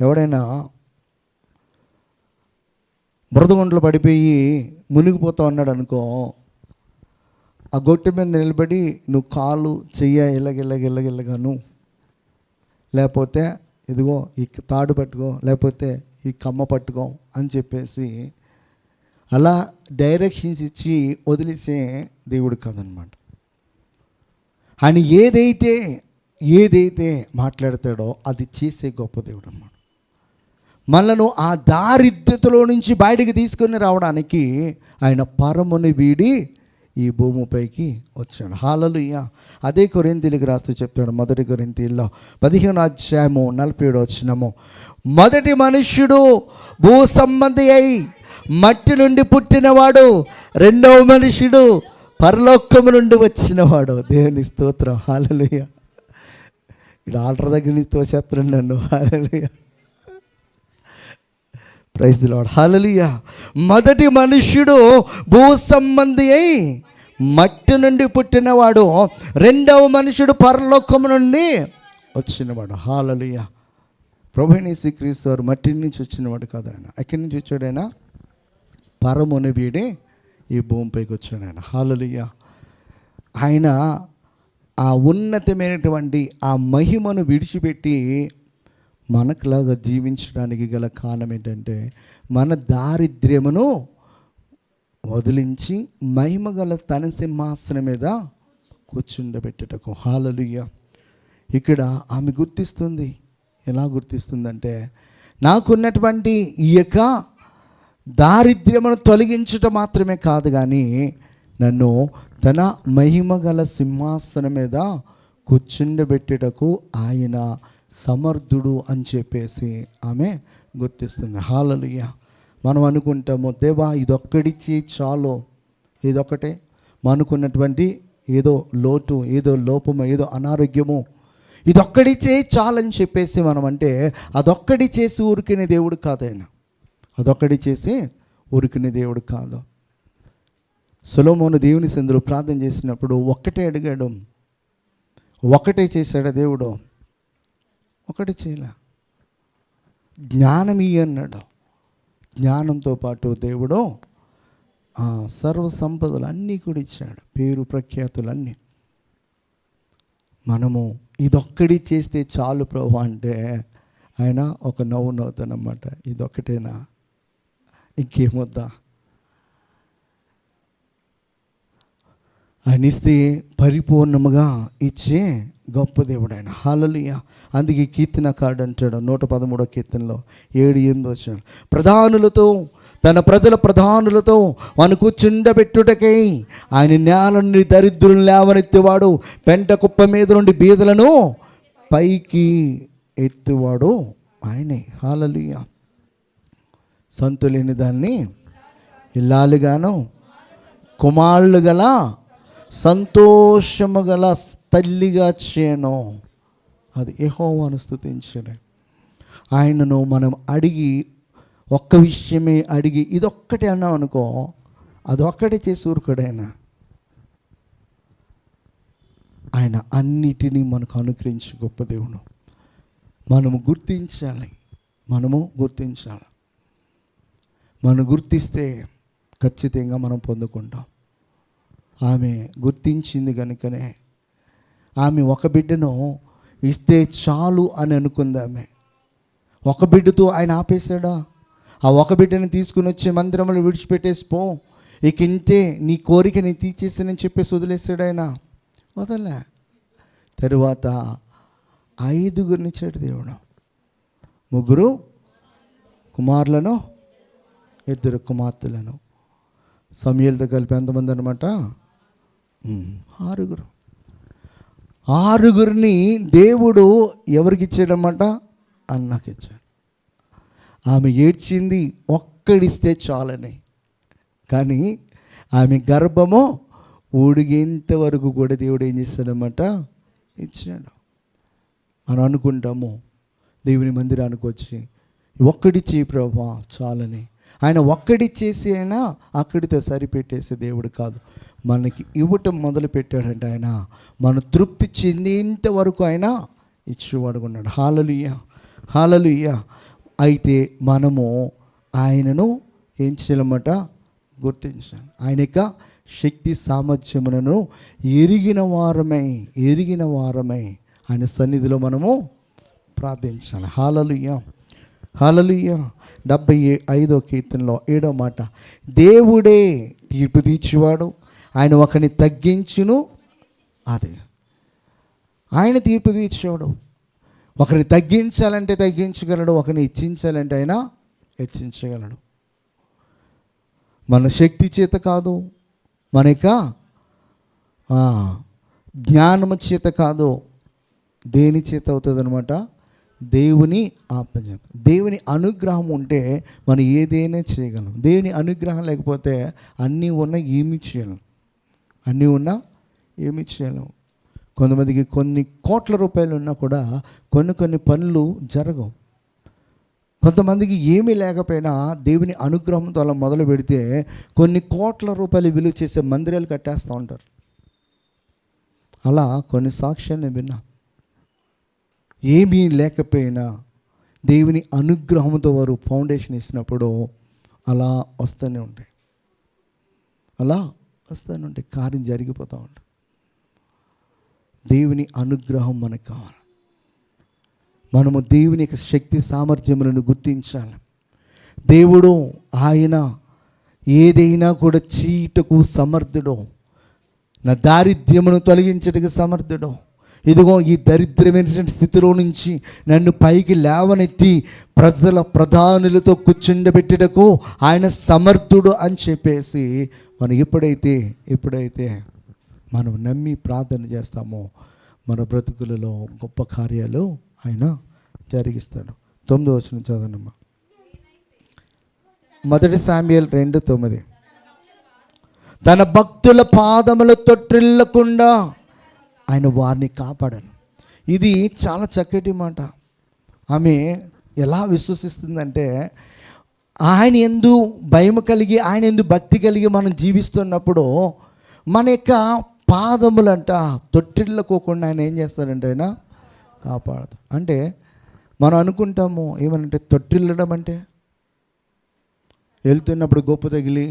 ఎవడైనా బురదగుంటలో పడిపోయి మునిగిపోతా ఉన్నాడు అనుకో, ఆ గొట్టె మీద నిలబడి నువ్వు కాలు చెయ్య ఇల్లగిల్లగాను, లేకపోతే ఇదిగో ఈ తాడు పట్టుకో, లేకపోతే ఈ కమ్మ పట్టుకో అని చెప్పేసి అలా డైరెక్షన్స్ ఇచ్చి వదిలేసే దేవుడు కాదనమాట. ఆయన ఏదైతే మాట్లాడతాడో అది చేసే గొప్ప దేవుడు అన్నమాట. మనను ఆ దారిద్ర్యతలో నుంచి బయటికి తీసుకొని రావడానికి ఆయన పరముని వీడి ఈ భూమిపైకి వచ్చాడు. హల్లెలూయా. అదే కొరింథీయులకు రాస్తూ చెప్తాడు, 1 కొరింథీయుల్లో 15:47 మొదటి మనుష్యుడు భూ సంబంధి అయి మట్టి నుండి పుట్టినవాడు, రెండవ మనుష్యుడు పరలోకము నుండి వచ్చినవాడు. దేవుని స్తోత్రం. హల్లెలూయా. ఇక్కడ ఆల్టర్ దగ్గర నుంచి తోసేస్తున్నాడు నన్ను. హల్లెలూయా, ప్రైజ్ ది లార్డ్. హల్లెలూయా. మొదటి మనుష్యుడు భూ సంబంధి అయి మట్టి నుండి పుట్టినవాడు, రెండవ మనుషుడు పరలోకము నుండి వచ్చినవాడు. హల్లెలూయా. ప్రభువైన యేసుక్రీస్తు వారు మట్టి నుంచి వచ్చినవాడు కాదు. ఆయన ఎక్కడి నుంచి వచ్చాడు? ఆయన పరమును వీడి ఈ భూమిపైకి వచ్చాడు ఆయన. హల్లెలూయా. ఆయన ఆ ఉన్నతమైనటువంటి ఆ మహిమను విడిచిపెట్టి మనకులాగా జీవించడానికి గల కారణం ఏంటంటే, మన దారిద్ర్యమును వదిలించి మహిమగల తన సింహాసనం మీద కూర్చుండబెట్టుటకు. హల్లెలూయా. ఇక్కడ ఆమె గుర్తిస్తుంది. ఎలా గుర్తిస్తుందంటే, నాకున్నటువంటి ఈ యొక్క దారిద్ర్యమును తొలగించటం మాత్రమే కాదు, కానీ నన్ను తన మహిమగల సింహాసనం మీద కూర్చుండబెట్టుటకు ఆయన సమర్థుడు అని చెప్పేసి ఆమె గుర్తిస్తుంది. హల్లెలూయా. మనం అనుకుంటాము, దేవా ఇదొక్కడిచ్చి చాలు, ఇదొక్కటే అనుకున్నటువంటి ఏదో లోటు, ఏదో లోపము, ఏదో అనారోగ్యము, ఇదొక్కడిచ్చే చాలని చెప్పేసి మనం అంటే, అదొక్కడి చేసి ఊరికినే దేవుడు కాదు ఆయన. అదొక్కడి చేసి ఊరికినే దేవుడు కాదు. సొలొమోను దేవుని సన్నిధిలో ప్రార్థన చేసినప్పుడు ఒక్కటే అడిగాడు, ఒకటే చేశాడు దేవుడు, ఒకటి చేయలే. జ్ఞానం ఇయ్యి అన్నాడు. జ్ఞానంతో పాటు దేవుడు సర్వ సంపదలు అన్నీ కూడా ఇచ్చాడు, పేరు ప్రఖ్యాతులన్నీ. మనము ఇదొక్కడి చేస్తే చాలు ప్రభు అంటే ఆయన ఒక నవ్వుతానమాట. ఇదొక్కటేనా, ఇంకేమొద్దా? ఆయన ఇస్తే పరిపూర్ణముగా ఇచ్చే గొప్ప దేవుడు ఆయన. హల్లెలూయా. అందుకే కీర్తనకారుడు అంటాడు 113వ కీర్తనలో 7-8 వచనాలు, ప్రధానులతో తన ప్రజల ప్రధానులతో వాను కూర్చుండబెట్టుటకై ఆయన నేల నుండి దరిద్రులను లేవనెత్తేవాడు, పెంట కుప్ప మీద నుండి బీదలను పైకి ఎత్తువాడు ఆయనే. హల్లెలూయా. సంతులేని దాన్ని ఇల్లాలుగాను, కుమారులు గల సంతోషము గల తల్లిగా చేయను. అది యెహోవాను స్తుతించను. ఆయనను మనం అడిగి ఒక్క విషయమే అడిగి ఇదొక్కటే అన్నాం అనుకో, అదొక్కటే చేసి ఊరుకోడైనా. ఆయన అన్నిటినీ మనకు అనుగ్రహించే గొప్ప దేవుడు. మనము గుర్తించాలి. మనం గుర్తిస్తే ఖచ్చితంగా మనం పొందుకుంటాం. ఆమె గుర్తించింది కనుకనే ఆమె ఒక బిడ్డను ఇస్తే చాలు అని అనుకుంది. ఆమె ఒక బిడ్డతో ఆయన ఆపేశాడా? ఆ ఒక బిడ్డని తీసుకుని వచ్చి మందిరంలో విడిచిపెట్టేసి పో, ఇక ఇంతే నీ కోరిక నేను తీర్చేస్తానని చెప్పేసి వదిలేస్తాడు ఆయన. వదలే. తరువాత 5 ఇచ్చాడు దేవుడు. 3 కుమారులను 2 కుమార్తెలను. సమూయేలుతో కలిపి ఎంతమంది అనమాట? 6. దేవుడు ఎవరికి ఇచ్చాడన్నమాట? అన్నకి ఇచ్చాడు. ఆమె ఏడ్చింది ఒక్కడిస్తే చాలని, కానీ ఆమె గర్భము ఊడిగేంత వరకు కూడా దేవుడు ఏం చేస్తాడన్నమాట? ఇచ్చాడు. మనం అనుకుంటాము దేవుని మందిరానికి వచ్చి ఒక్కడిచ్చి ప్రభువా చాలని. ఆయన ఒక్కడిచ్చేసి అయినా అక్కడితో సరిపెట్టేసే దేవుడు కాదు. మనకి ఇవ్వటం మొదలు పెట్టాడంటే ఆయన మన తృప్తి చెందేంత వరకు ఆయన ఇచ్చేవాడుకున్నాడు. హల్లెలూయా. అయితే మనము ఆయనను ఏం చేయాలన్నమాట? గుర్తించాలి. ఆయన యొక్క శక్తి సామర్థ్యములను ఎరిగిన వారమై ఆయన సన్నిధిలో మనము ప్రార్థించాలి. హల్లెలూయా. 75వ కీర్తనలో 7వ మాట, దేవుడే తీర్పు తీర్చువాడు, ఆయన ఒకరిని తగ్గించును. అదే ఆయన తీర్పు తీర్చేవాడు. ఒకరిని తగ్గించాలంటే తగ్గించగలడు, ఒకరిని హెచ్చించాలంటే ఆయన హెచ్చించగలడు. మన శక్తి చేత కాదు, మన యొక్క జ్ఞానము చేత కాదు. దేని చేత అవుతుంది అనమాట? దేవుని ఆత్మ. దేవుని అనుగ్రహం ఉంటే మనం ఏదైనా చేయగలం. దేవుని అనుగ్రహం లేకపోతే అన్నీ ఉన్నా ఏమీ చేయలేం. కొంతమందికి కొన్ని కోట్ల రూపాయలు ఉన్నా కూడా కొన్ని పనులు జరగవు. కొంతమందికి ఏమీ లేకపోయినా దేవుని అనుగ్రహంతో అలా మొదలు పెడితే కొన్ని కోట్ల రూపాయలు విలువ చేసే మందిరాలు కట్టేస్తూ ఉంటారు. అలా కొన్ని సాక్ష్యాన్ని విన్నా. ఏమీ లేకపోయినా దేవుని అనుగ్రహంతో వారు ఫౌండేషన్ ఇచ్చినప్పుడు అలా వస్తూనే ఉంటాయి. కార్యం జరిగిపోతూ ఉంటుంది. దేవుని అనుగ్రహం మనకు కావాలి. మనము దేవుని యొక్క శక్తి సామర్థ్యములను గుర్తించాలి. దేవుడు ఆయన ఏదైనా కూడా చీటకు సమర్థుడు, నా దారిద్ర్యమును తొలగించటకు సమర్థుడు. ఇదిగో ఈ దరిద్రమైనటువంటి స్థితిలో నుంచి నన్ను పైకి లేవనెత్తి ప్రజల ప్రధానులతో కూర్చుండబెట్టుటకు ఆయన సమర్థుడు అని చెప్పేసి మనం ఎప్పుడైతే మనం నమ్మి ప్రార్థన చేస్తామో మన బ్రతుకులలో గొప్ప కార్యాలు ఆయన జరిగిస్తాడు. 9వ వచనం చదవనమ్మా. 1 శామ్యూయేలు 2:9, తన భక్తుల పాదముల తొట్టిల్లకుండా ఆయన వారిని కాపాడాను. ఇది చాలా చక్కటి మాట. ఆమె ఎలా విశ్వసిస్తుందంటే ఆయన యందు భయం కలిగి, ఆయన యందు భక్తి కలిగి మనం జీవిస్తున్నప్పుడు మన యొక్క పాదములంట తొట్టిల్లకోకుండా ఆయన ఏం చేస్తాడంటే ఆయన కాపాడతాడు. అంటే మనం అనుకుంటాము ఏమనంటే తొట్టిల్లడం అంటే వెళ్తున్నప్పుడు గొప్ప తగిలి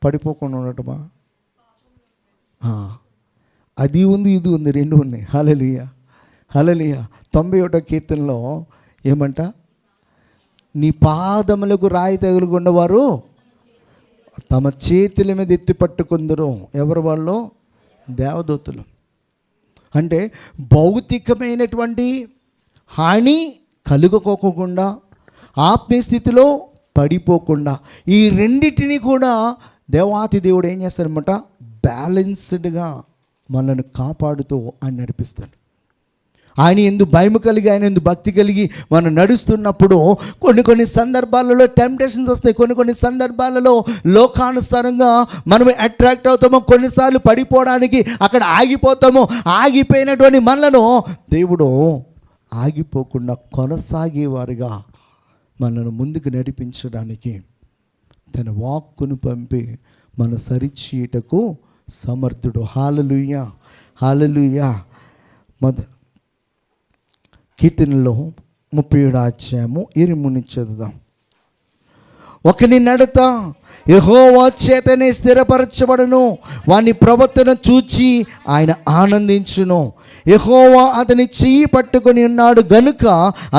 పడిపోకుండా ఉండటమా? అది ఉంది, ఇది ఉంది, 2 ఉన్నాయి. హల్లెలూయా. 91వ కీర్తనలో ఏమంట? నీ పాదములకు రాయి తగులుకున్న వారు తమ చేతుల మీద ఎత్తి పట్టుకుందరు. ఎవరు వాళ్ళు? దేవదూతలు. అంటే భౌతికమైనటువంటి హాని కలుగుకోకుండా, ఆత్మీయ స్థితిలో పడిపోకుండా, ఈ రెండిటిని కూడా దేవాతి దేవుడు ఏం చేస్తాడనమాట, బ్యాలెన్స్డ్గా మనల్ని కాపాడుతూ ఆయన నడిపిస్తాడు. ఆయన ఎందు భయం కలిగి, ఆయన ఎందు భక్తి కలిగి మనం నడుస్తున్నప్పుడు కొన్ని సందర్భాలలో టెంప్టేషన్స్ వస్తాయి. కొన్ని సందర్భాలలో లోకానుసారంగా మనం అట్రాక్ట్ అవుతామో, కొన్నిసార్లు పడిపోవడానికి అక్కడ ఆగిపోతాము. ఆగిపోయినటువంటి మనలను దేవుడు ఆగిపోకుండా కొనసాగేవారుగా మనను ముందుకు నడిపించడానికి తన వాక్కును పంపి మన సరిచేయటకు సమర్థుడు. హల్లెలూయా, హల్లెలూయా. కీర్తనలో 37:23 చదువుదాం. ఒకని నడత యెహోవా చేతనే స్థిరపరచబడును, వాని ప్రవర్తన చూచి ఆయన ఆనందించును. యెహోవా అతని చెయ్యి పట్టుకొని ఉన్నాడు గనుక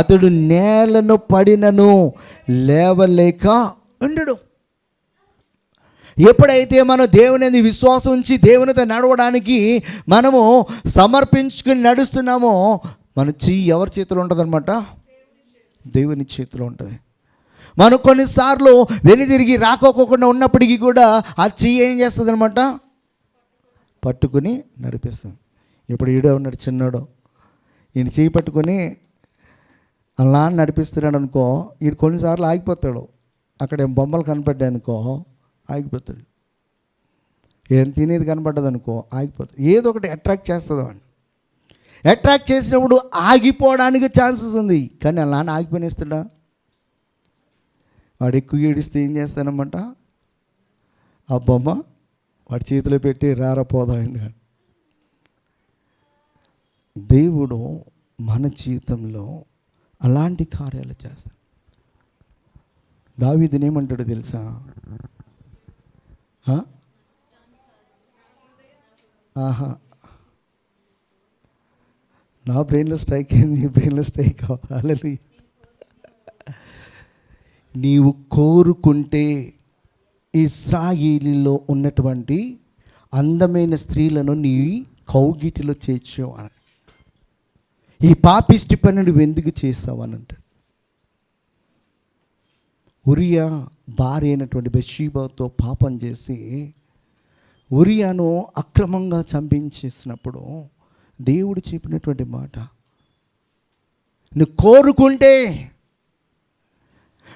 అతడు నేలను పడినను లేవలేక ఉండడు. ఎప్పుడైతే మనం దేవుని విశ్వాసం ఉంచి దేవునితో నడవడానికి మనము సమర్పించుకుని నడుస్తున్నామో, మన చెయ్యి ఎవరి చేతిలో ఉంటుందన్నమాట, దేవుని చేతిలో ఉంటుంది. మనం కొన్నిసార్లు వెనుదిరిగి రాకోకుండా ఉన్నప్పటికీ కూడా ఆ చెయ్యి ఏం చేస్తుంది అనమాట, పట్టుకుని నడిపిస్తుంది. ఇప్పుడు ఈడే ఉన్నాడు చిన్నాడు, ఈయన చెయ్యి పట్టుకొని అలా నడిపిస్తున్నాడు అనుకో, ఈడు కొన్నిసార్లు ఆగిపోతాడు. అక్కడ ఏం బొమ్మలు కనపడ్డాయి అనుకో ఆగిపోతాడు. ఏం తినేది కనపడ్డది అనుకో ఆగిపోతాడు. ఏదో ఒకటి అట్రాక్ట్ చేస్తుంది వాడిని. అట్రాక్ట్ చేసినప్పుడు ఆగిపోవడానికి ఛాన్సెస్ ఉంది, కానీ అలా ఆగిపోయిస్తాడా? వాడు ఎక్కువ ఏడిస్తే ఏం చేస్తానమాట, ఆ బొమ్మ వాడి చేతిలో పెట్టి రారపోదాయండి. దేవుడు మన జీవితంలో అలాంటి కార్యాలు చేస్తాడు. దావీదుని ఏమంటాడు తెలుసా? ఆహా, నా బ్రెయిన్లో స్ట్రైక్ అయింది, నీ బ్రెయిన్లో స్ట్రైక్ అవ్వాలి. నీవు కోరుకుంటే ఇశ్రాయేలీలో ఉన్నటువంటి అందమైన స్త్రీలను నీ కౌగిటిలో చేర్చేవాడు. ఈ పాపిష్టి పని నువ్వు ఎందుకు చేస్తావని అంటాడు. ఉరియా భార్య అయినటువంటి బెత్షెబాతో పాపం చేసి ఉరియాను అక్రమంగా చంపించేసినప్పుడు దేవుడు చెప్పినటువంటి మాట, నువ్వు కోరుకుంటే,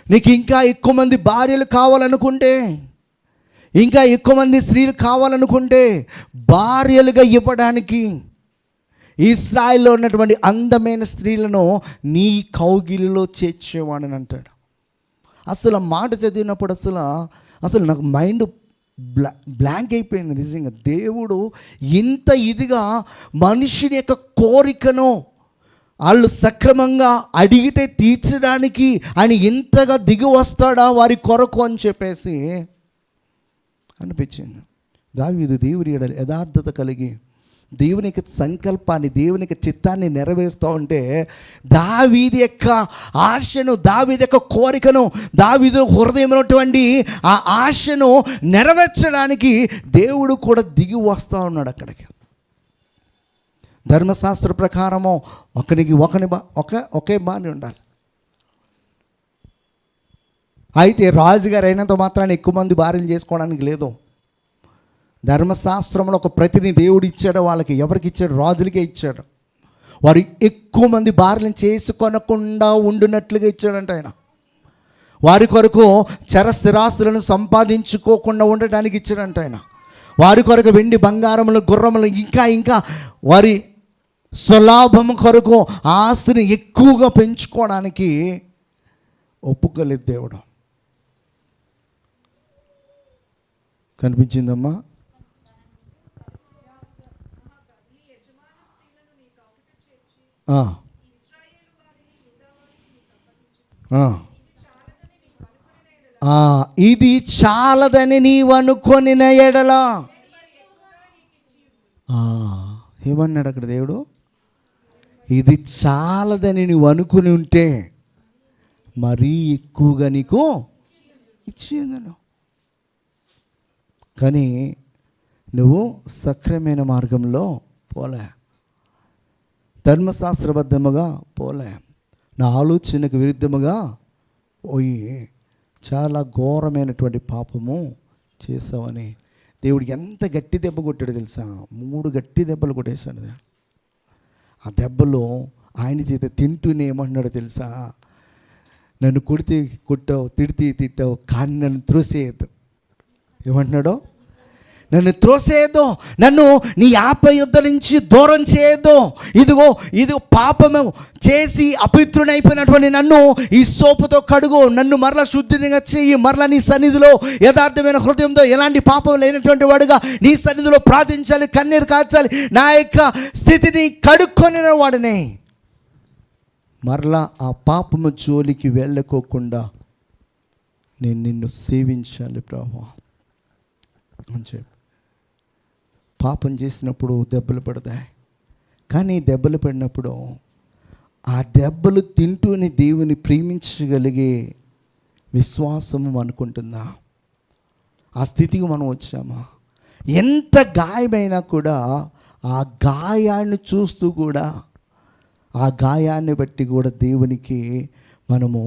నీకు ఇంకా ఎక్కువ మంది భార్యలు కావాలనుకుంటే, ఇంకా ఎక్కువ మంది స్త్రీలు కావాలనుకుంటే, భార్యలుగా ఇవ్వడానికి ఇశ్రాయేల్లో ఉన్నటువంటి అందమైన స్త్రీలను నీ కౌగిలిలో చేర్చేవాడని అంటాడు. అసలు ఆ మాట చదివినప్పుడు అసలు నాకు మైండ్ బ్లాంక్ అయిపోయింది. నిజంగా దేవుడు ఇంత ఇదిగా మనుషుని యొక్క కోరికను వాళ్ళు సక్రమంగా అడిగితే తీర్చడానికి ఆయన ఇంతగా దిగి వస్తాడా వారి కొరకు అని చెప్పేసి అనిపించింది. దావీదు దేవుని యెడల యథార్థత కలిగి దేవునికి సంకల్పాన్ని, దేవునికి చిత్తాన్ని నెరవేరుస్తూ ఉంటే, దావీదు యొక్క ఆశను, దావీదు యొక్క కోరికను, దావీదు హృదయమైనటువంటి ఆ ఆశను నెరవేర్చడానికి దేవుడు కూడా దిగి వస్తూ ఉన్నాడు అక్కడికి. ధర్మశాస్త్ర ప్రకారము ఒకరికి ఒకే భార్య ఉండాలి. అయితే రాజుగారు అయినంత మాత్రాన్ని ఎక్కువ మంది భార్యలు చేసుకోవడానికి లేదు. ధర్మశాస్త్రంలో ఒక ప్రతిని దేవుడు ఇచ్చాడు వాళ్ళకి. ఎవరికి ఇచ్చాడు? రాజులకే ఇచ్చాడు. వారు ఎక్కువ మంది భార్యలను చేసుకొనకుండా ఉండునట్లుగా ఇచ్చాడంట ఆయన. వారి కొరకు చరస్థిరాస్తులను సంపాదించుకోకుండా ఉండటానికి ఇచ్చాడంట ఆయన. వారి కొరకు వెండి బంగారములు, గుర్రములు, ఇంకా వారి స్వలాభం కొరకు ఆస్తిని ఎక్కువగా పెంచుకోవడానికి ఒప్పుకోలేదు దేవుడు. కనిపించిందమ్మా? ఇది చాలదని నీవు అనుకొనిన ఎడల, ఏమన్నాడు అక్కడ దేవుడు? ఇది చాలదని నువ్వు అనుకుని ఉంటే మరీ ఎక్కువగా నీకు ఇచ్చేందను. కానీ నువ్వు సక్రమైన మార్గంలో పోలే, ధర్మశాస్త్రబద్ధముగా పోలే, నా ఆలోచనకు విరుద్ధముగా పోయి చాలా ఘోరమైనటువంటి పాపము చేసావని దేవుడు ఎంత గట్టి దెబ్బ కొట్టాడు తెలుసా? 3 గట్టి దెబ్బలు కొట్టేశాడు. ఆ దెబ్బలు ఆయన చేత తింటూనే ఏమంటున్నాడు తెలుసా? నన్ను కొడితే కొట్టావు, తిడితే తిట్టావు, కానీ నన్ను త్రోసేయద్దు. ఏమంటున్నాడో? నన్ను త్రోసేయద్దు, నన్ను నీ యుద్ధ నుంచి దూరం చేయొద్దు. ఇది పాపము చేసి అపవిత్రునైపోయినటువంటి నన్ను ఈ సోపుతో కడుగు, నన్ను మరలా శుద్ధిగా చెయ్యి, మరలా నీ సన్నిధిలో యథార్థమైన హృదయంతో ఎలాంటి పాపం లేనటువంటి వాడుగా నీ సన్నిధిలో ప్రార్థించాలి, కన్నీరు కార్చాలి, నా యొక్క స్థితిని కడుక్కొనిన వాడిని మరలా ఆ పాపము జోలికి వెళ్ళకోకుండా నేను నిన్ను సేవించాలి ప్రభువా అని చెప్పి. పాపం చేసినప్పుడు దెబ్బలు పడతాయి, కానీ దెబ్బలు పడినప్పుడు ఆ దెబ్బలు తింటూనే దేవుని ప్రేమించగలిగే విశ్వాసము అనుకుంటుందా? ఆ స్థితికి మనం వచ్చామా? ఎంత గాయమైనా కూడా ఆ గాయాన్ని చూస్తూ కూడా, ఆ గాయాన్ని బట్టి కూడా దేవునికి మనము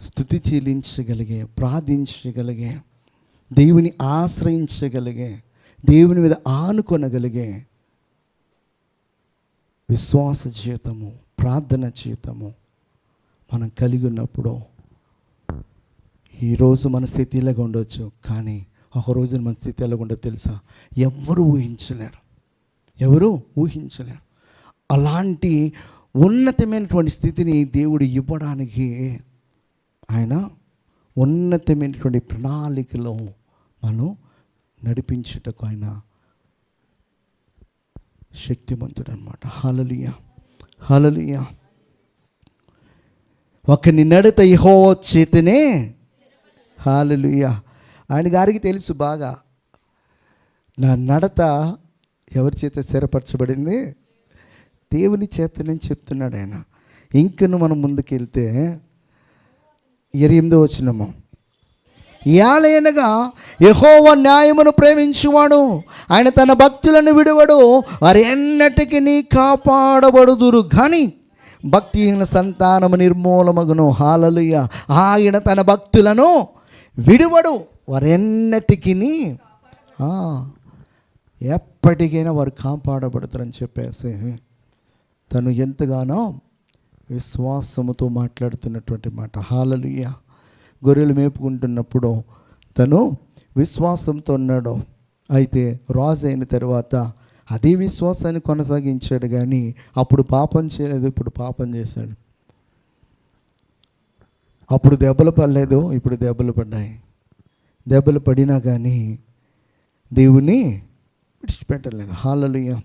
స్తుతి చెల్లించగలిగే, ప్రార్థించగలిగే, దేవుని ఆశ్రయించగలిగే, దేవుని మీద ఆనుకొనగలిగే విశ్వాస జీవితము, ప్రార్థన జీవితము మనం కలిగి ఉన్నప్పుడు ఈరోజు మన స్థితి ఇలాగ ఉండవచ్చు, కానీ ఒకరోజు మన స్థితి ఎలాగ ఉండదు తెలుసా? ఎవరు ఊహించలేరు. అలాంటి ఉన్నతమైనటువంటి స్థితిని దేవుడు ఇవ్వడానికి ఆయన ఉన్నతమైనటువంటి ప్రణాళికలో మనం నడిపించుటకు ఆయన శక్తిమంతుడు అన్నమాట. హల్లెలూయా, హల్లెలూయా. ఒకని నడత యెహోవా చేతనే. హల్లెలూయా. ఆయన గారికి తెలుసు బాగా, నా నడత ఎవరి చేత స్థిరపరచబడింది? దేవుని చేతనే చెప్తున్నాడు ఆయన. ఇంకను మనం ముందుకెళ్తే 28వ వచనము, యాలయనగా యెహోవా న్యాయమును ప్రేమించువాడు, ఆయన తన భక్తులను విడువడు, వారు ఎన్నటికి నీ కాపాడబడుదురు, కానీ భక్తిహీన సంతానము నిర్మూలమగును. హల్లెలూయా. ఆయన తన భక్తులను విడువడు, వారు ఎన్నటికి ఎప్పటికైనా వారు కాపాడబడతారని చెప్పేసి తను ఎంతగానో విశ్వాసముతో మాట్లాడుతున్నటువంటి మాట. హల్లెలూయా. గొర్రెలు మేపుకుంటున్నప్పుడు తను విశ్వాసంతో ఉన్నాడు. అయితే రాజు అయిన తర్వాత అదే విశ్వాసాన్ని కొనసాగించాడు, కానీ అప్పుడు పాపం చేయలేదు, ఇప్పుడు పాపం చేశాడు. అప్పుడు దెబ్బలు పడలేదు, ఇప్పుడు దెబ్బలు పడ్డాయి. దెబ్బలు పడినా కానీ దేవుని విడిచిపెట్టలేదు. హల్లెలూయా.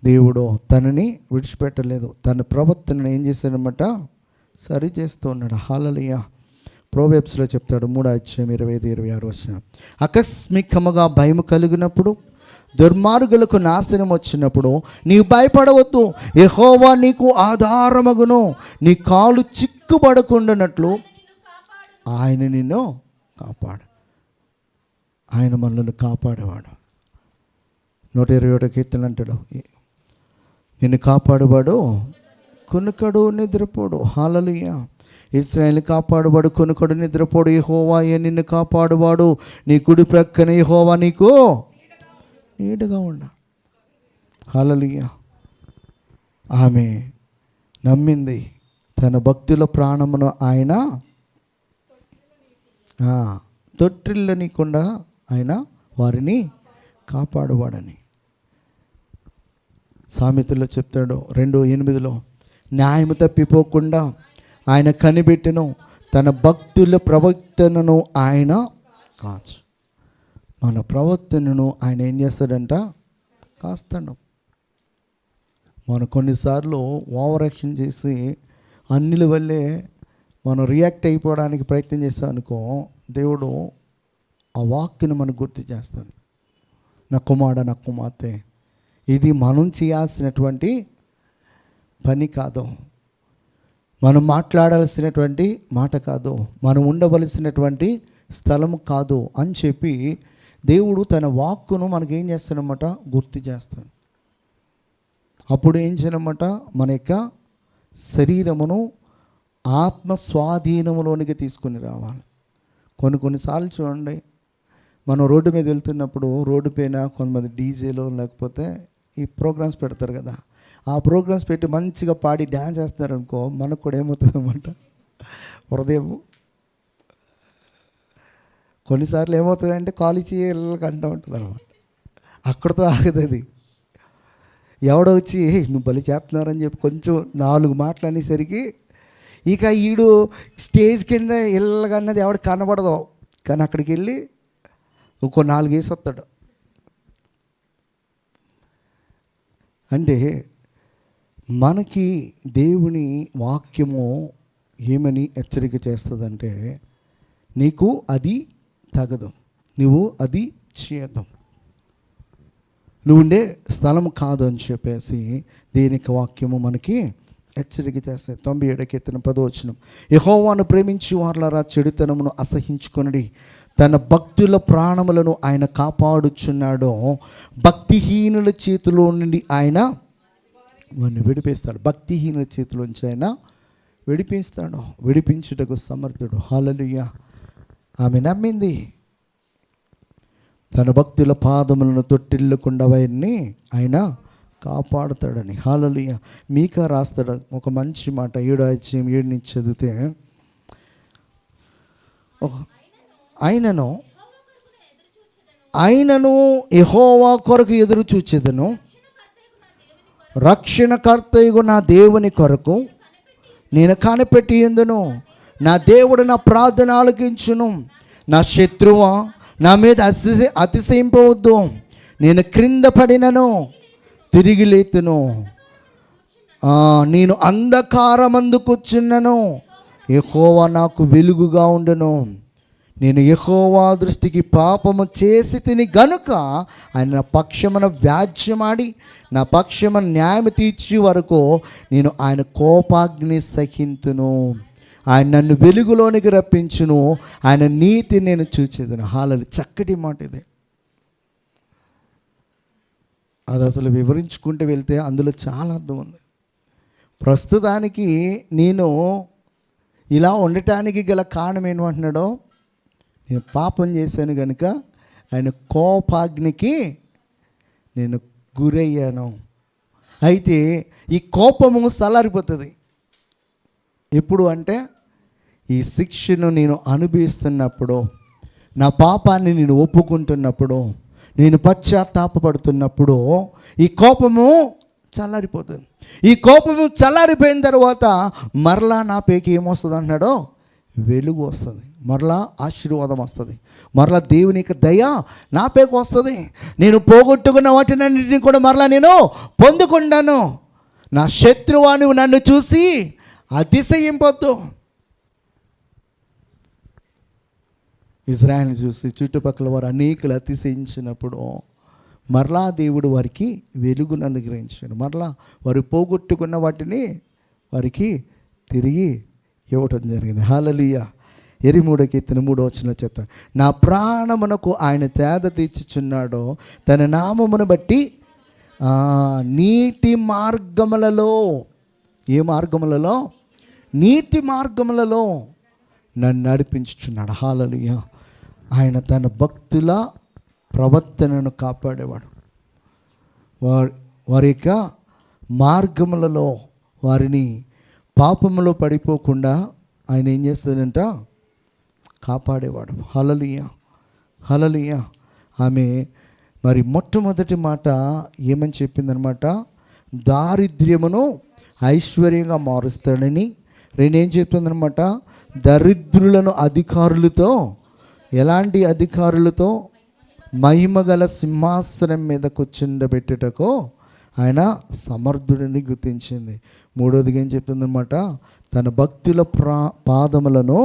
దేవుడు తనని విడిచిపెట్టలేదు, తన ప్రవర్తనను ఏం చేశాడనమాట? సరి చేస్తూ ఉన్నాడు. హల్లెలూయా. ప్రోవెబ్స్లో చెప్తాడు 3:25-26 అకస్మికముగా భయము కలిగినప్పుడు, దుర్మార్గులకు నాశనం వచ్చినప్పుడు నీవు భయపడవద్దు, యెహోవా నీకు ఆధారమగును, నీ కాలు చిక్కుపడకుండానట్లు ఆయన నిన్ను కాపాడు. ఆయన మనల్ని కాపాడేవాడు. 121 కీర్తన అంటాడు, నిన్ను కాపాడువాడు కునుకడు నిద్రపోడు. హల్లెలూయా. ఇశ్రాయేలుని కాపాడువాడు కునుకడు నిద్రపోడు, యెహోవాయే నిన్ను కాపాడువాడు, నీ కుడి ప్రక్కన యెహోవా నీకు నీడగా ఉండ. హల్లెలూయా. ఆమె నమ్మింది, తన భక్తుల ప్రాణమును ఆయన తొట్టిల్లనీయకుండా ఆయన వారిని కాపాడువాడని. సామెతల్లో చెప్తాడు 2:8, న్యాయము తప్పిపోకుండా ఆయన కనిపెట్టెను, తన భక్తుల ప్రవర్తనను ఆయన కాచు. మన ప్రవర్తనను ఆయన ఏం చేస్తాడంట? కాస్తాడు. మనం కొన్నిసార్లు ఓవర్ యాక్షన్ చేసి అన్నిల వల్లే మనం రియాక్ట్ అయిపోవడానికి ప్రయత్నం చేస్తాం అనుకో, దేవుడు ఆ వాక్యను మనకు గుర్తు చేస్తాడు. నా కుమారుడా, నా కుమార్తె, ఇది మనం చేయాల్సినటువంటి పని కాదు, మనం మాట్లాడాల్సినటువంటి మాట కాదు, మనం ఉండవలసినటువంటి స్థలము కాదు అని చెప్పి దేవుడు తన వాక్కును మనకేం చేస్తాడనమాట, గుర్తు చేస్తాడు. అప్పుడు ఏం చేయాలన్నమాట, మన యొక్క శరీరమును ఆత్మ స్వాధీనములోనికి తీసుకుని రావాలి. కొన్నిసార్లు చూడండి, మనం రోడ్డు మీద వెళ్తున్నప్పుడు రోడ్డు పైన కొంతమంది డీజేలో లేకపోతే ఈ ప్రోగ్రామ్స్ పెడతారు కదా, ఆ ప్రోగ్రామ్స్ పెట్టి మంచిగా పాడి డ్యాన్స్ వేస్తున్నారు అనుకో, మనకు కూడా ఏమవుతుంది అన్నమాట, హృదయం కొన్నిసార్లు ఏమవుతుంది అంటే కాలు చీళ్ళకి అంటూ ఉంటుంది అనమాట. అక్కడితో ఆగుతుంది. ఎవడో వచ్చి నువ్వు బలి చేస్తున్నారని చెప్పి కొంచెం 4 మాటలు అనేసరికి ఇక ఈడు స్టేజ్ కింద ఇళ్ళగన్నది ఎవడు కనబడదు, కానీ అక్కడికి వెళ్ళి ఇంకో 4 వేసి వస్తాడు. అంటే మనకి దేవుని వాక్యము ఏమని హెచ్చరిక చేస్తుందంటే, నీకు అది తగదు, నువ్వు అది చేయదు, నువ్వు ఉండే స్థలం కాదు అని చెప్పేసి దేనికి వాక్యము మనకి హెచ్చరిక చేస్తాయి. 97 కీర్తన 10వ వచనం, యెహోవాను ప్రేమించి వారలారా చెడుతనమును అసహించుకొనుడి, తన భక్తుల ప్రాణములను ఆయన కాపాడుచున్నాడు, భక్తిహీనుల చేతిలో నుండి ఆయన వారిని విడిపిస్తాడు. భక్తిహీనుల చేతిలోంచి ఆయన విడిపిస్తాడు, విడిపించుటకు సమర్థుడు. హల్లెలూయా. ఆమె నమ్మింది, తన భక్తుల పాదములను తొట్టిల్లకుండా వారిని ఆయన కాపాడుతాడని. హల్లెలూయా. మీకా రాస్తాడు ఒక మంచి మాట, 7వ అధ్యాయం 7 నుంచి చదివితే, ఆయనను యెహోవా కొరకు ఎదురు చూచెదను, రక్షణకర్తయగు నా దేవుని కొరకు నేను కనిపెట్టి ఎందును, నా దేవుడు నా ప్రార్థన ఆలకించును, నా శత్రువా నా మీద అతిశయింపవద్దు, నేను క్రింద పడినను తిరిగి లేతును, నేను అంధకారమందు కూర్చున్నను, యెహోవా నాకు వెలుగుగా ఉండును, నేను యెహోవా దృష్టికి పాపము చేసి తిని గనుక ఆయన నా పక్షమున వ్యాజ్యమాడి నా పక్షమున న్యాయం తీర్చి వరకు నేను ఆయన కోపాగ్ని సహింతును, ఆయన నన్ను వెలుగులోనికి రప్పించును, ఆయన నీతి నేను చూచేదను. హల్లెలూయా. చక్కటి మాట ఇది. అది అసలు వివరించుకుంటూ వెళ్తే అందులో చాలా అర్థం ఉంది. ప్రస్తుతానికి నేను ఇలా ఉండటానికి గల కారణం ఏమంటున్నాడో, నేను పాపం చేశాను కనుక ఆయన కోపాగ్నికి నేను గురయ్యాను. అయితే ఈ కోపము చల్లారిపోతుంది ఎప్పుడు అంటే, ఈ శిక్షను నేను అనుభవిస్తున్నప్పుడు, నా పాపాన్ని నేను ఒప్పుకుంటున్నప్పుడు, నేను పశ్చాత్తాపడుతున్నప్పుడు ఈ కోపము చల్లారిపోతుంది. ఈ కోపము చల్లారిపోయిన తర్వాత మరలా నా పేకి ఏమొస్తుంది అంటున్నాడో, వెలుగు వస్తుంది, మరలా ఆశీర్వాదం వస్తుంది, మరలా దేవుని యొక్క దయ నా పేకు వస్తుంది. నేను పోగొట్టుకున్న వాటినన్నింటినీ కూడా మరలా నేను పొందుకుంటాను. నా శత్రువాను నన్ను చూసి అతిశయింపొద్దు. ఇజ్రాయెల్ని చూసి చుట్టుపక్కల వారు అనేకులు అతిశయించినప్పుడు మరలా దేవుడు వారికి వెలుగును అనుగ్రహించాడు, మరలా వారు పోగొట్టుకున్న వాటిని వారికి తిరిగి ఇవ్వటం జరిగింది. హల్లెలూయా. 23వ కీర్తన 3వ వచనం చెప్తాను, నా ప్రాణమునకు ఆయన తేద తీర్చుచున్నాడో, తన నామమును బట్టి నీతి మార్గములలో, ఏ మార్గములలో, నీతి మార్గములలో నన్ను నడిపించుచున్నాడు. హల్లెలూయా. ఆయన తన భక్తుల ప్రవర్తనను కాపాడేవాడు. వారి యొక్క మార్గములలో వారిని పాపములో పడిపోకుండా ఆయన ఏం చేస్తాడంట, కాపాడేవాడు. హల్లెలూయా. హల్లెలూయా. ఆమె మరి మొట్టమొదటి మాట ఏమని చెప్పిందనమాట, దారిద్ర్యమును ఐశ్వర్యంగా మారుస్తాడని. రెండేం చెప్తుందనమాట, దరిద్రులను అధికారులతో, ఎలాంటి అధికారులతో, మహిమగల సింహాసనం మీద కూర్చుండబెట్టుటకు ఆయన సమర్థుడిని గుర్తించింది. మూడోదిగా ఏం చెప్తుందనమాట, తన భక్తుల పాదములను,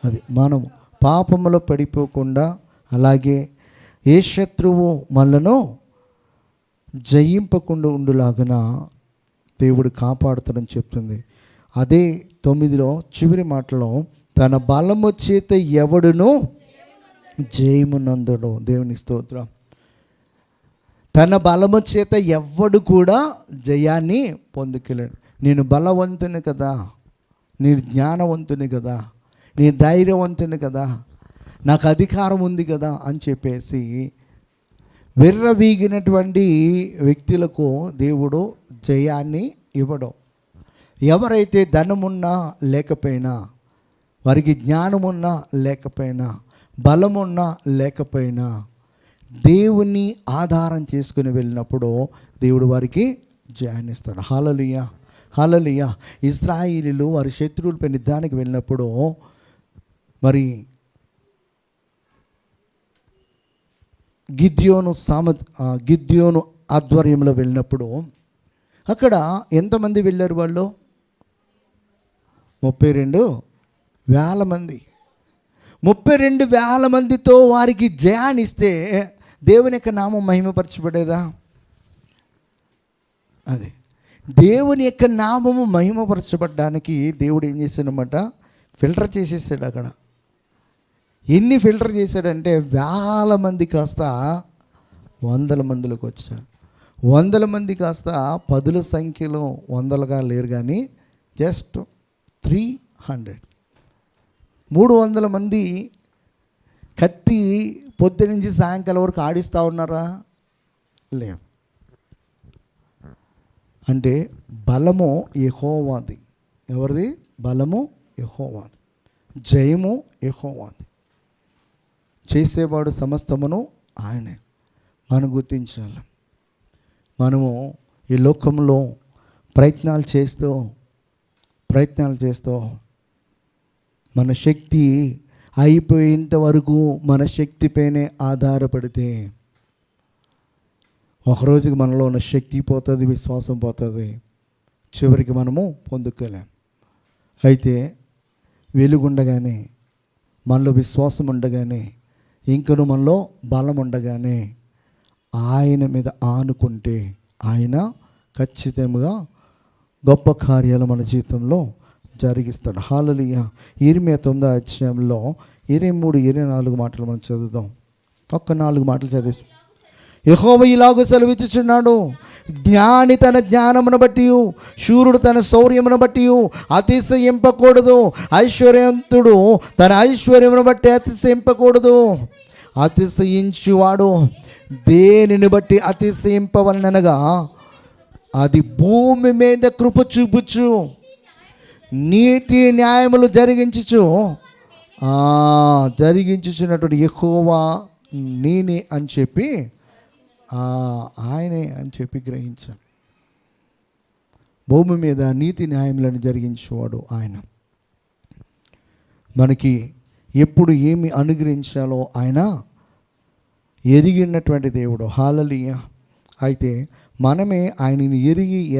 అది మనం పాపములో పడిపోకుండా, అలాగే ఏ శత్రువు మనలను జయింపకుండా ఉండులాగున దేవుడు కాపాడుతాడని చెప్తుంది. అదే 9లో చివరి మాటలో, తన బలము చేత ఎవడును జయము నందుడు. దేవుని స్తోత్రం. తన బలము చేత ఎవ్వడు కూడా జయాన్ని పొందుకెళ్ళాడు. నేను బలవంతుని కదా, నేను జ్ఞానవంతుని కదా, నేను ధైర్యవంతుని కదా, నాకు అధికారం ఉంది కదా అని చెప్పేసి విర్రవీగినటువంటి వ్యక్తులకు దేవుడు జయాన్ని ఇవ్వడం. ఎవరైతే ధనమున్నా లేకపోయినా, వారికి జ్ఞానమున్నా లేకపోయినా, బలమున్నా లేకపోయినా, దేవుని ఆధారం చేసుకుని వెళ్ళినప్పుడు దేవుడు వారికి జయాన్ని ఇస్తాడు. హల్లెలూయా, హల్లెలూయా. ఇశ్రాయేలీయులు వారి శత్రువులపై యుద్ధానికి వెళ్ళినప్పుడు మరి గిద్యోను ఆధ్వర్యంలో వెళ్ళినప్పుడు అక్కడ ఎంతమంది వెళ్ళారు? వాళ్ళు 32,000 మంది. 32,000 మందితో వారికి జయాన్ని ఇస్తే దేవుని యొక్క నామం మహిమపరచబడేదా? అదే దేవుని యొక్క నామము మహిమపరచబడ్డానికి దేవుడు ఏం చేశాడనమాట, ఫిల్టర్ చేసేసాడు. అక్కడ ఎన్ని ఫిల్టర్ చేశాడంటే 1,000 మంది కాస్త 100 మందిలోకి వచ్చారు. 100 మంది కాస్త 10ల సంఖ్యలో 100గా లేరు, కానీ జస్ట్ 300 మంది కత్తి పొద్దు నుంచి సాయంకాలం వరకు ఆడిస్తూ ఉన్నారా? లేదు. అంటే బలము యెహోవాది. ఎవరిది? బలము యెహోవాది, జయము యెహోవాది, చేసేవాడు సమస్తమును ఆయనే. మనం గుర్తించాలి. మనము ఈ లోకంలో ప్రయత్నాలు చేస్తూ మన శక్తి అయిపోయేంత వరకు మన శక్తిపైనే ఆధారపడితే ఒకరోజుకి మనలో ఉన్న శక్తి పోతుంది, విశ్వాసం పోతుంది, చివరికి మనము పొందుకోలేం. అయితే వెలుగుండగానే, మనలో విశ్వాసం ఉండగానే, ఇంకను మనలో బలం ఉండగానే ఆయన మీద ఆనుకుంటే ఆయన ఖచ్చితంగా గొప్ప కార్యాలు మన జీవితంలో జరిగిస్తాడు. హల్లెలూయా. ఇర్మియా 9వ అధ్యాయంలో 23-24 మాటలు మనం చదువుదాం. 4 మాటలు చదివి. యెహోవా ఇలాగూ సెలవిచ్చుచున్నాడు, జ్ఞాని తన జ్ఞానమును బట్టి, శూరుడు తన శౌర్యమును బట్టి అతిశయింపకూడదు, ఐశ్వర్యవంతుడు తన ఐశ్వర్యమును బట్టి అతిశయింపకూడదు. అతిశయించువాడు దేనిని బట్టి అతిశయింపవలనగా అది భూమి మీద కృప చూపుచు నీతి న్యాయములు జరిగించుచున్నటువంటి యెహోవా నేనే అని చెప్పి ఆయనే అని చెప్పి గ్రహించాను. భూమి మీద నీతి న్యాయములను జరిగించేవాడు ఆయన. మనకి ఎప్పుడు ఏమి అనుగ్రహించాలో ఆయన ఎరిగినటువంటి దేవుడు. హల్లెలూయా. అయితే మనమే ఆయనని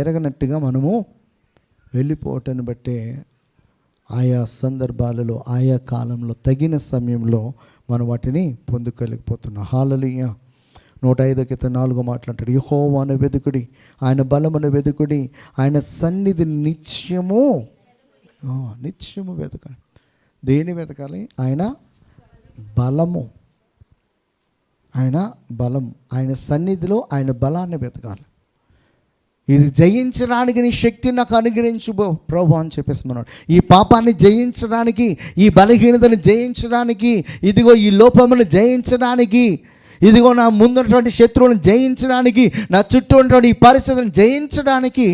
ఎరగనట్టుగా మనము వెళ్ళిపోవటాన్ని బట్టే ఆయా సందర్భాలలో, ఆయా కాలంలో, తగిన సమయంలో మనం వాటిని పొందుకోలేకపోతున్నాం. హల్లెలూయా. 105 మాట్లాడతాడు, యెహోవాను వెదుకుడి, ఆయన బలమును వెదుకుడి, ఆయన సన్నిధి నిత్యము వెతకాలి. దేని వెతకాలి? ఆయన బలము, ఆయన సన్నిధిలో ఆయన బలాన్ని వెతకాలి. ఇది జయించడానికి నీ శక్తిని నాకు అనుగ్రహించు ప్రభు అని చెప్పేసి మన్నాడు. ఈ పాపాన్ని జయించడానికి, ఈ బలహీనతను జయించడానికి, ఇదిగో ఈ లోపమును జయించడానికి, ఇదిగో నా ముందున్నటువంటి శత్రువులను జయించడానికి, నా చుట్టూ ఉన్నటువంటి ఈ పరిస్థితిని జయించడానికి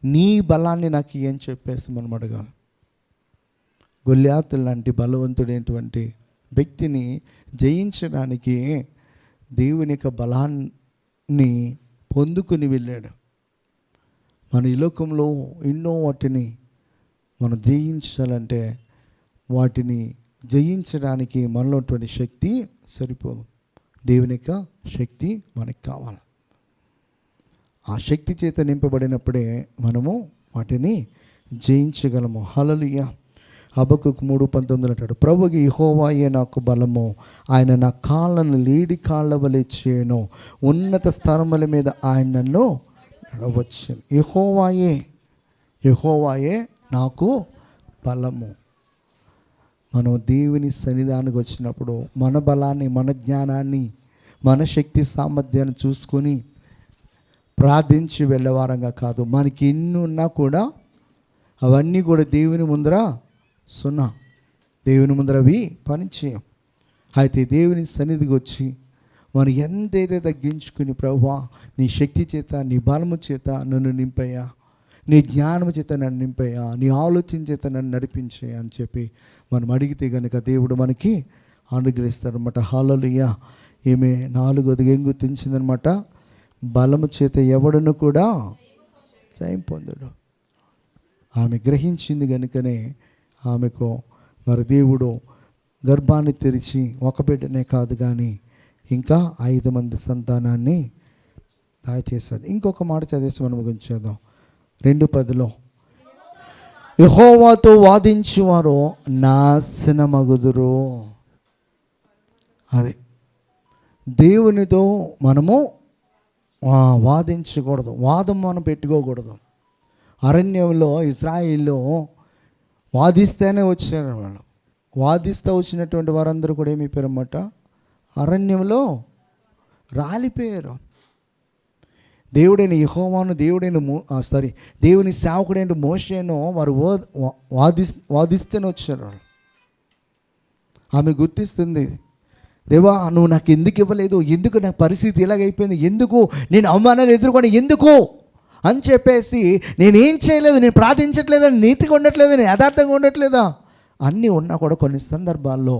నీ బలాన్ని నాకు ఏం చెప్పేసి మనం అడగాలి. గొల్యాతు లాంటి బలవంతుడైనటువంటి వ్యక్తిని జయించడానికి దేవుని యొక్క బలాన్ని పొందుకుని వెళ్ళాడు. మన ఈ లోకంలో ఎన్నో వాటిని మనం జయించాలంటే వాటిని జయించడానికి మనలో ఉన్నటువంటి శక్తి సరిపోదు. దేవుని యొక్క శక్తి మనకి కావాలి. ఆ శక్తి చేత నింపబడినప్పుడే మనము వాటిని జయించగలము. హల్లెలూయా. హబక్కూకు 3:19 అంటాడు, ప్రభువు యెహోవాయే నాకు బలము, ఆయన నా కాళ్ళను లేడి కాళ్ళ వలె చేయను, ఉన్నత స్థలముల మీద ఆయన నన్ను నడవచ్చును. యెహోవాయే నాకు బలము. మనం దేవుని సన్నిధానికి వచ్చినప్పుడు మన బలాన్ని, మన జ్ఞానాన్ని, మన శక్తి సామర్థ్యాన్ని చూసుకొని ప్రార్థించి వెళ్ళేవారంగా కాదు. మనకి ఎన్ని ఉన్నా కూడా అవన్నీ కూడా దేవుని ముందర సున్నా. దేవుని ముందర అవి పనిచేయం. అయితే దేవుని సన్నిధికి వచ్చి మనం ఎంతైతే తగ్గించుకుని, ప్రభువా నీ శక్తి చేత, నీ బలము చేత నన్ను నింపయ్యా, నీ జ్ఞానము చేత నన్ను నింపయ్యా, నీ ఆలోచన చేత నన్ను నడిపించయ్యా అని చెప్పి మనం అడిగితే కనుక దేవుడు మనకి అనుగ్రహిస్తాడనమాట. హల్లెలూయా. ఈమె 4వదిగా ఏం గుర్తించిందనమాట? బలము చేత ఎవడును కూడా జయం పొందడు. ఆమె గ్రహించింది కనుకనే ఆమెకు మరి దేవుడు గర్భాన్ని తెరిచి ఒక బిడ్డనే కాదు కానీ ఇంకా 5 మంది సంతానాన్ని దయచేశాడు. ఇంకొక మాట చదివేసి మనం ముగించేద్దాం. 2:10 యెహోవాతో వాదించువారు నాశనమగుదురు. అది దేవునితో మనము వాదించకూడదు, వాదం మనం పెట్టుకోకూడదు. అరణ్యంలో ఇశ్రాయేల్లో వాదిస్తేనే వచ్చారు వాళ్ళు. వాదిస్తూ వచ్చినటువంటి వారందరూ కూడా ఏమైపోయారన్నమాట? అరణ్యంలో రాలిపోయారు. దేవుడైన యెహోవాను, దేవుని సేవకుడైన మోషేను వారు వాదిస్తేనే వచ్చారు. ఆమె గుర్తిస్తుంది, దేవా నువ్వు నాకు ఎందుకు ఇవ్వలేదు, ఎందుకు నా పరిస్థితి ఇలాగైపోయింది, ఎందుకు నేను అవమానాలు ఎదుర్కొని, ఎందుకు అని చెప్పేసి నేనేం చేయలేదు, నేను ప్రార్థించట్లేదా, నీతిగా ఉండట్లేదా, నేను యథార్థంగా ఉండట్లేదా, అన్నీ ఉన్నా కూడా కొన్ని సందర్భాల్లో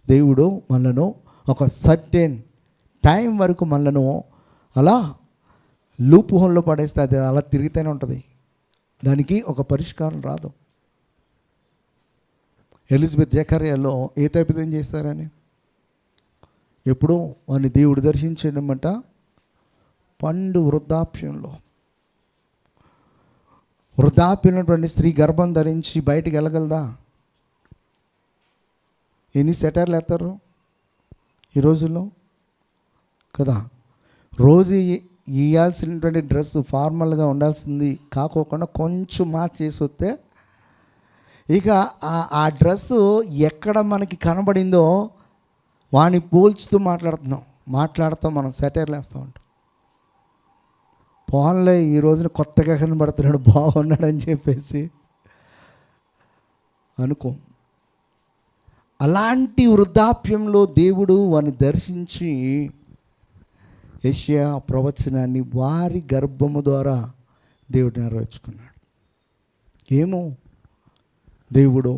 దేవుడు మనను ఒక సర్టెన్ టైం వరకు మనను అలా లూప్ హోల్లో పడేస్తే అది అలా తిరుగుతూనే ఉంటుంది. దానికి ఒక పరిష్కారం రాదు. ఎలిజబెత్ జకర్యాలో ఏ తప్పిదం చేస్తారని ఎప్పుడూ వాడిని దేవుడు దర్శించడమంట పండు వృద్ధాప్యమైనటువంటి స్త్రీ గర్భం ధరించి బయటికి వెళ్ళగలదా? ఎన్ని సెటర్లు ఎత్తారు ఈ రోజుల్లో కదా. రోజు ఇవ్వాల్సినటువంటి డ్రెస్ ఫార్మల్గా ఉండాల్సింది కాకోకుండా కొంచెం మార్చేసి వస్తే ఇక ఆ డ్రెస్సు ఎక్కడ మనకి కనబడిందో వాడిని పోల్చుతూ మాట్లాడుతాం మనం సెటైర్లు వేస్తూ ఉంటాం. పోన్లే ఈ రోజున కొత్తగా కనబడుతున్నాడు, బాగున్నాడని చెప్పేసి అనుకో. అలాంటి వృద్ధాప్యంలో దేవుడు వారిని దర్శించి యెషయా ప్రవచనాన్ని వారి గర్భము ద్వారా దేవుడు నెరవేర్చుకున్నాడు. ఏమో దేవుడు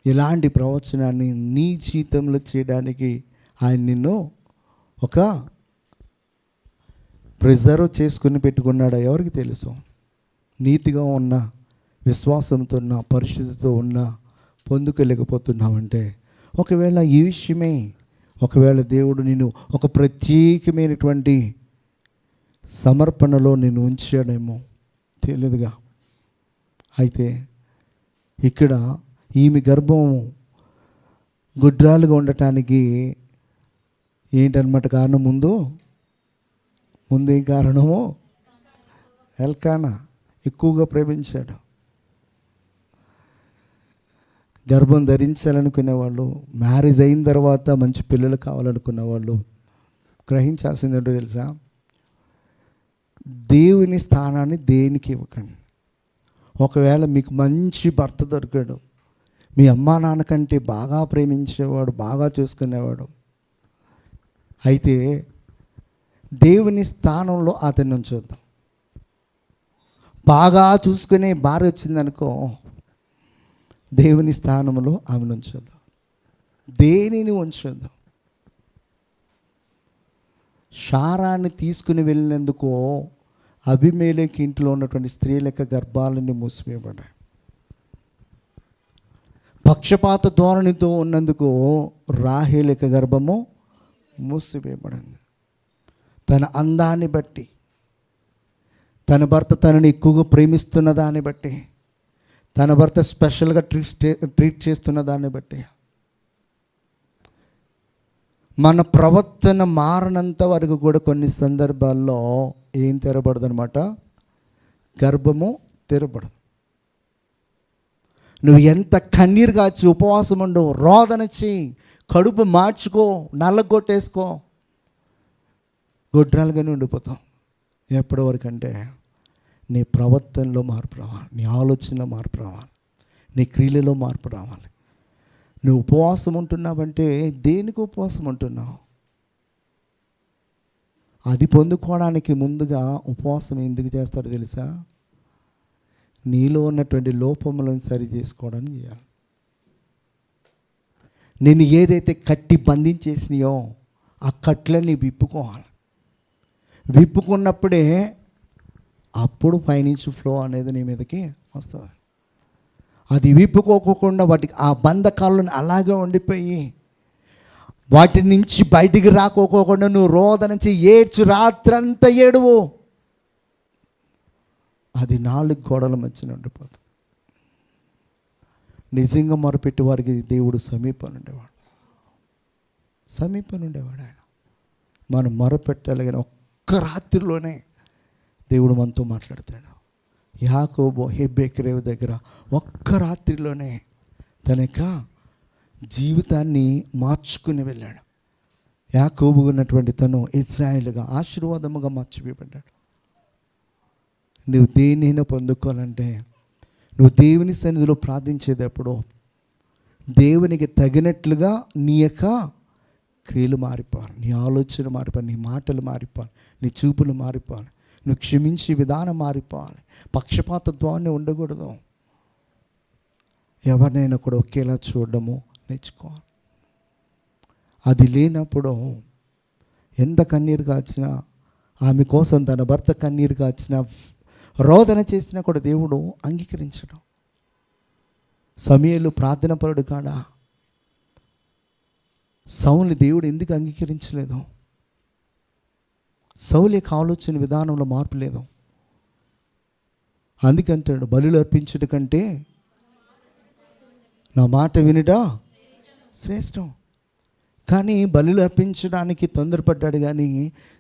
ఇలాంటి ప్రవచనాన్ని నీ జీవితంలో చేయడానికి ఆయన నిన్ను ఒక ప్రిజర్వ్ చేసుకుని పెట్టుకున్నాడా ఎవరికి తెలుసు. నీతిగా ఉన్నా, విశ్వాసంతో ఉన్నా, పరిశుద్ధితో ఉన్నా పొందుకోలేకపోతున్నావంటే ఒకవేళ ఈ విషయమే, ఒకవేళ దేవుడు నిన్ను ఒక ప్రత్యేకమైనటువంటి సమర్పణలో నిన్ను ఉంచాడేమో తెలియదుగా. అయితే ఇక్కడ ఈమె గర్భం గుడ్రాలుగా ఉండటానికి ఏంటన్నమాట కారణం? ముందు ఏం కారణము? ఎల్కానా ఎక్కువగా ప్రేమించాడు. గర్భం ధరించాలనుకునేవాళ్ళు, మ్యారేజ్ అయిన తర్వాత మంచి పిల్లలు కావాలనుకునే వాళ్ళు గ్రహించాల్సిందేంటో తెలుసా? దేవుని స్థానాన్ని దేనికి ఇవ్వకండి. ఒకవేళ మీకు మంచి భర్త దొరికాడు, మీ అమ్మా నాన్న కంటే బాగా ప్రేమించేవాడు, బాగా చూసుకునేవాడు, అయితే దేవుని స్థానంలో అతన్ని ఉంచొద్దు. బాగా చూసుకునే భార్య వచ్చిందనుకో, దేవుని స్థానంలో ఆమెను ఉంచొద్దు, దేనిని ఉంచొద్దు. శారాన్ని తీసుకుని వెళ్ళినందుకు అబీమెలెకు ఇంట్లో ఉన్నటువంటి స్త్రీల యొక్క గర్భాలన్నీ మూసివేయబడ్డాయి. పక్షపాత ధోరణితో ఉన్నందుకు రాహేలు యొక్క గర్భము మూసివేయబడింది. తన అందాన్ని బట్టి, తన భర్త తనని ఎక్కువగా ప్రేమిస్తున్న దాన్ని బట్టి, తన భర్త స్పెషల్గా ట్రీట్ చేస్తున్న దాన్ని బట్టి మన ప్రవర్తన మారనంత వరకు కూడా కొన్ని సందర్భాల్లో ఏం తెరబడదు అనమాట? గర్భము తెరబడదు. నువ్వు ఎంత కన్నీరు కాచి ఉపవాసం ఉండు, రోదన చెయ్యి, కడుపు మార్చుకో, నల్లగొట్టేసుకో, గొడ్రాలుగానే ఉండిపోతావు. ఎప్పటి వరకు అంటే నీ ప్రవర్తనలో మార్పు రావాలి, నీ ఆలోచనలో మార్పు రావాలి, నీ క్రియలలో మార్పు రావాలి. నువ్వు ఉపవాసం ఉంటున్నావంటే దేనికి ఉపవాసం ఉంటున్నావు? అది పొందుకోవడానికి ముందుగా ఉపవాసం ఎందుకు చేస్తారో తెలుసా? నీలో ఉన్నటువంటి లోపములను సరి చేసుకోవడానికి చేయాలి. నేను ఏదైతే కట్టి బంధించేసినాయో ఆ కట్లని విప్పుకోవాలి. విప్పుకున్నప్పుడే అప్పుడు పైనుంచి ఫ్లో అనేది నీ మీదకి వస్తుంది. అది విప్పుకోకుండా వాటికి ఆ బంధకాలను అలాగే ఉండిపోయి వాటి నుంచి బయటికి రాకోకుండా నువ్వు రోదన నుంచి ఏడ్చు, రాత్రంతా ఏడువు, అది 4 గోడల మధ్యన ఉండిపోతుంది. నిజంగా మొరపెట్టి వారికి దేవుడు సమీపం ఉండేవాడు, సమీపం ఉండేవాడు ఆయన. మనం మొరపెట్టాలి కానీ ఒక్క రాత్రిలోనే దేవుడు మనతో మాట్లాడతాడు. యాకోబు హెబ్రోను దగ్గర ఒక్క రాత్రిలోనే తన యొక్క జీవితాన్ని మార్చుకుని వెళ్ళాడు. యాకోబు ఉన్నటువంటి తను ఇశ్రాయేలుగా ఆశీర్వాదముగా మార్చివేయబడ్డాడు. నువ్వు దేనినైనా పొందుకోవాలంటే నువ్వు దేవుని సన్నిధిలో ప్రార్థించేటప్పుడు దేవునికి తగినట్లుగా నీ యొక్క క్రియలు మారిపోవాలి, నీ ఆలోచన మారిపోవాలి, నీ మాటలు మారిపోవాలి, నీ చూపులు మారిపోవాలి, నువ్వు క్షమించే విధానం మారిపోవాలి. పక్షపాతత్వాన్ని ఉండకూడదు. ఎవరినైనా కూడా ఒకేలా చూడడము నేర్చుకోవాలి. అది లేనప్పుడు ఎంత కన్నీరు కాచినా, ఆమె కోసం తన భర్త కన్నీరు కాచినా, రోదన చేసినా కూడా దేవుడు అంగీకరించడం. సమూయేలు ప్రార్థనాపరుడు కాడా? సౌలుని దేవుడు ఎందుకు అంగీకరించలేదు? సౌలు యొక్క ఆలోచన విధానంలో మార్పు లేదు. అందుకంటాడు, బలులు అర్పించుట కంటే నా మాట వినుట శ్రేష్టం. కానీ బలులు అర్పించడానికి తొందరపడ్డాడు. కానీ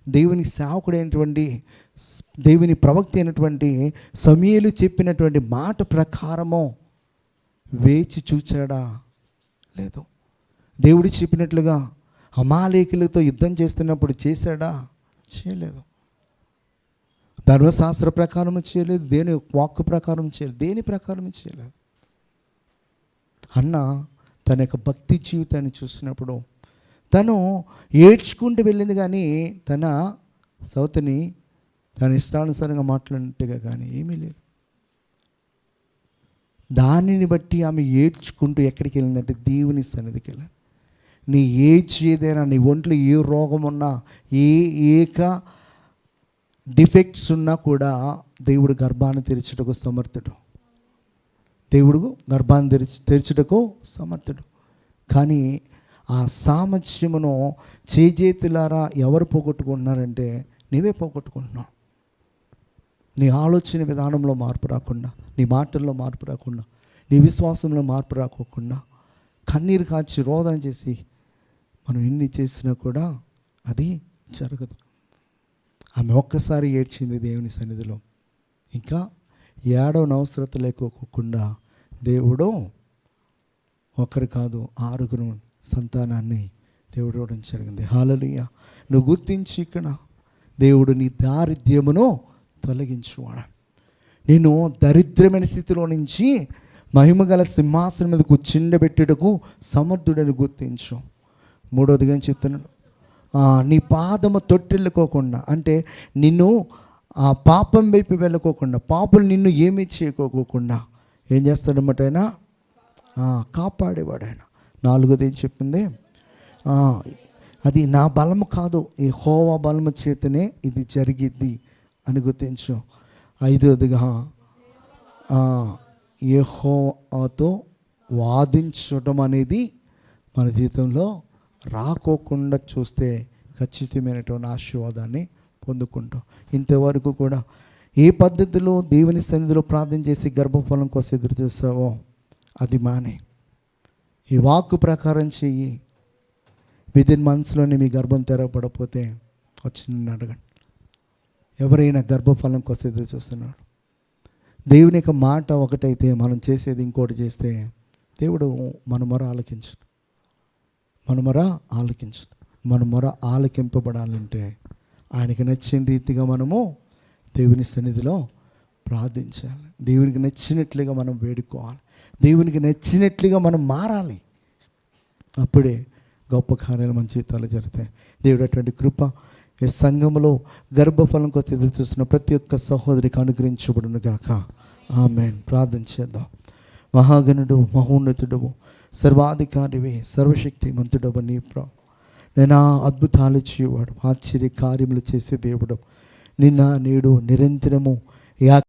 దేవుని సేవకుడైనటువంటి, దేవుని ప్రవక్త అయినటువంటి సమూయేలు చెప్పినటువంటి మాట ప్రకారము వేచి చూచాడా? లేదు. దేవుడు చెప్పినట్లుగా అమాలేకులతో యుద్ధం చేస్తున్నప్పుడు చేశాడా? చేయలేదు. ధర్మశాస్త్ర ప్రకారం చేయలేదు, దేని వాక్కు ప్రకారం చేయలేదు, దేని ప్రకారం చేయలేదు. అన్న తన యొక్క భక్తి జీవితాన్ని చూసినప్పుడు తను ఏడ్చుకుంటూ వెళ్ళింది, కానీ తన సవతిని తన ఇష్టానుసారంగా మాట్లాడినట్టుగా కానీ ఏమీ లేదు. దానిని బట్టి ఆమె ఏడ్చుకుంటూ ఎక్కడికి వెళ్ళిందంటే దేవుని సన్నిధికి వెళ్ళాను. నీ ఏజ్ ఏదైనా, నీ ఒంట్లో ఏ రోగం ఉన్నా, ఏక డిఫెక్ట్స్ ఉన్నా కూడా దేవుడు గర్భాన్ని తెరచుటకు సమర్థుడు. దేవుడు గర్భాన్ని తెరచుటకు సమర్థుడు. కానీ ఆ సామర్థ్యమును చేజేతులారా ఎవరు పోగొట్టుకుంటున్నారంటే నీవే పోగొట్టుకుంటున్నావు. నీ ఆలోచన విధానంలో మార్పు రాకుండా, నీ మాటల్లో మార్పు రాకుండా, నీ విశ్వాసంలో మార్పు రాకోకుండా కన్నీరు కాచి రోదన చేసి మనం ఎన్ని చేసినా కూడా అది జరగదు. ఆమె ఒక్కసారి ఏడ్చింది దేవుని సన్నిధిలో. ఇంకా ఏడవనవసరత లేకోకుండా దేవుడు ఒకరు కాదు 6 సంతానాన్ని దేవుడు ఇవ్వడం జరిగింది. హల్లెలూయా. నువ్వు గుర్తించి ఇక్కడ దేవుడు నీ దారిద్ర్యమును తొలగించువాడు. నేను దరిద్రమైన స్థితిలో నుంచి మహిమగల సింహాసనం మీద కూర్చుండబెట్టుటకు సమర్థుడని గుర్తించు. 3వదిగా చెప్తున్నాడు, నీ పాదము తొట్టిల్లుకోకుండా, అంటే నిన్ను ఆ పాపం వైపు వెళ్ళకోకుండా, పాపులు నిన్ను ఏమీ చేయకోకుండా ఏం చేస్తాడన్నమాట? ఆయన కాపాడేవాడు. ఆయన 4వది ఏం చెప్పింది? అది నా బలము కాదు, యెహోవా బలము చేతనే ఇది జరిగిద్ది అని గుర్తించు. 5వదిగా యెహోవాతో వాదించడం అనేది మన జీవితంలో రాకోకుండా చూస్తే ఖచ్చితమైనటువంటి ఆశీర్వాదాన్ని పొందుకుంటాం. ఇంతవరకు కూడా ఏ పద్ధతిలో దేవుని సన్నిధిలో ప్రార్థన చేసి గర్భఫలం కోసం ఎదురు చూస్తావో అది మానే, ఈ వాక్కు ప్రకారం చెయ్యి. విదిన్ మంత్స్లోనే మీ గర్భం తెరవబడపోతే వచ్చి నిన్ను అడగండి. ఎవరైనా గర్భఫలం కోసం ఎదురు చూస్తున్నాడు, దేవుని యొక్క మాట ఒకటైతే మనం చేసేది ఇంకోటి చేస్తే దేవుడు మన మొర ఆలకించడు. మన మొర ఆలకింపబడాలంటే ఆయనకి నచ్చిన రీతిగా మనము దేవుని సన్నిధిలో ప్రార్థించాలి. దేవునికి నచ్చినట్లుగా మనం వేడుకోవాలి. దేవునికి నచ్చినట్లుగా మనం మారాలి. అప్పుడే గొప్ప కార్యాలు మన జీవితాలు జరుగుతాయి. దేవుడు అటువంటి కృప ఈ సంఘంలో గర్భఫలం కోసం ఎదురు చూస్తున్న ప్రతి ఒక్క సహోదరికి అనుగ్రహించబడును గాక. ఆమేన్. ప్రార్థన చేద్దాం. మహాగణుడు, మహోన్నతుడు, సర్వాధికారివి, సర్వశక్తిమంతుడవు నీ నేను అద్భుతాలు చేయవాడు, ఆశ్చర్య కార్యములు చేసే దేవుడు, నిన్న నేడు నిరంతరము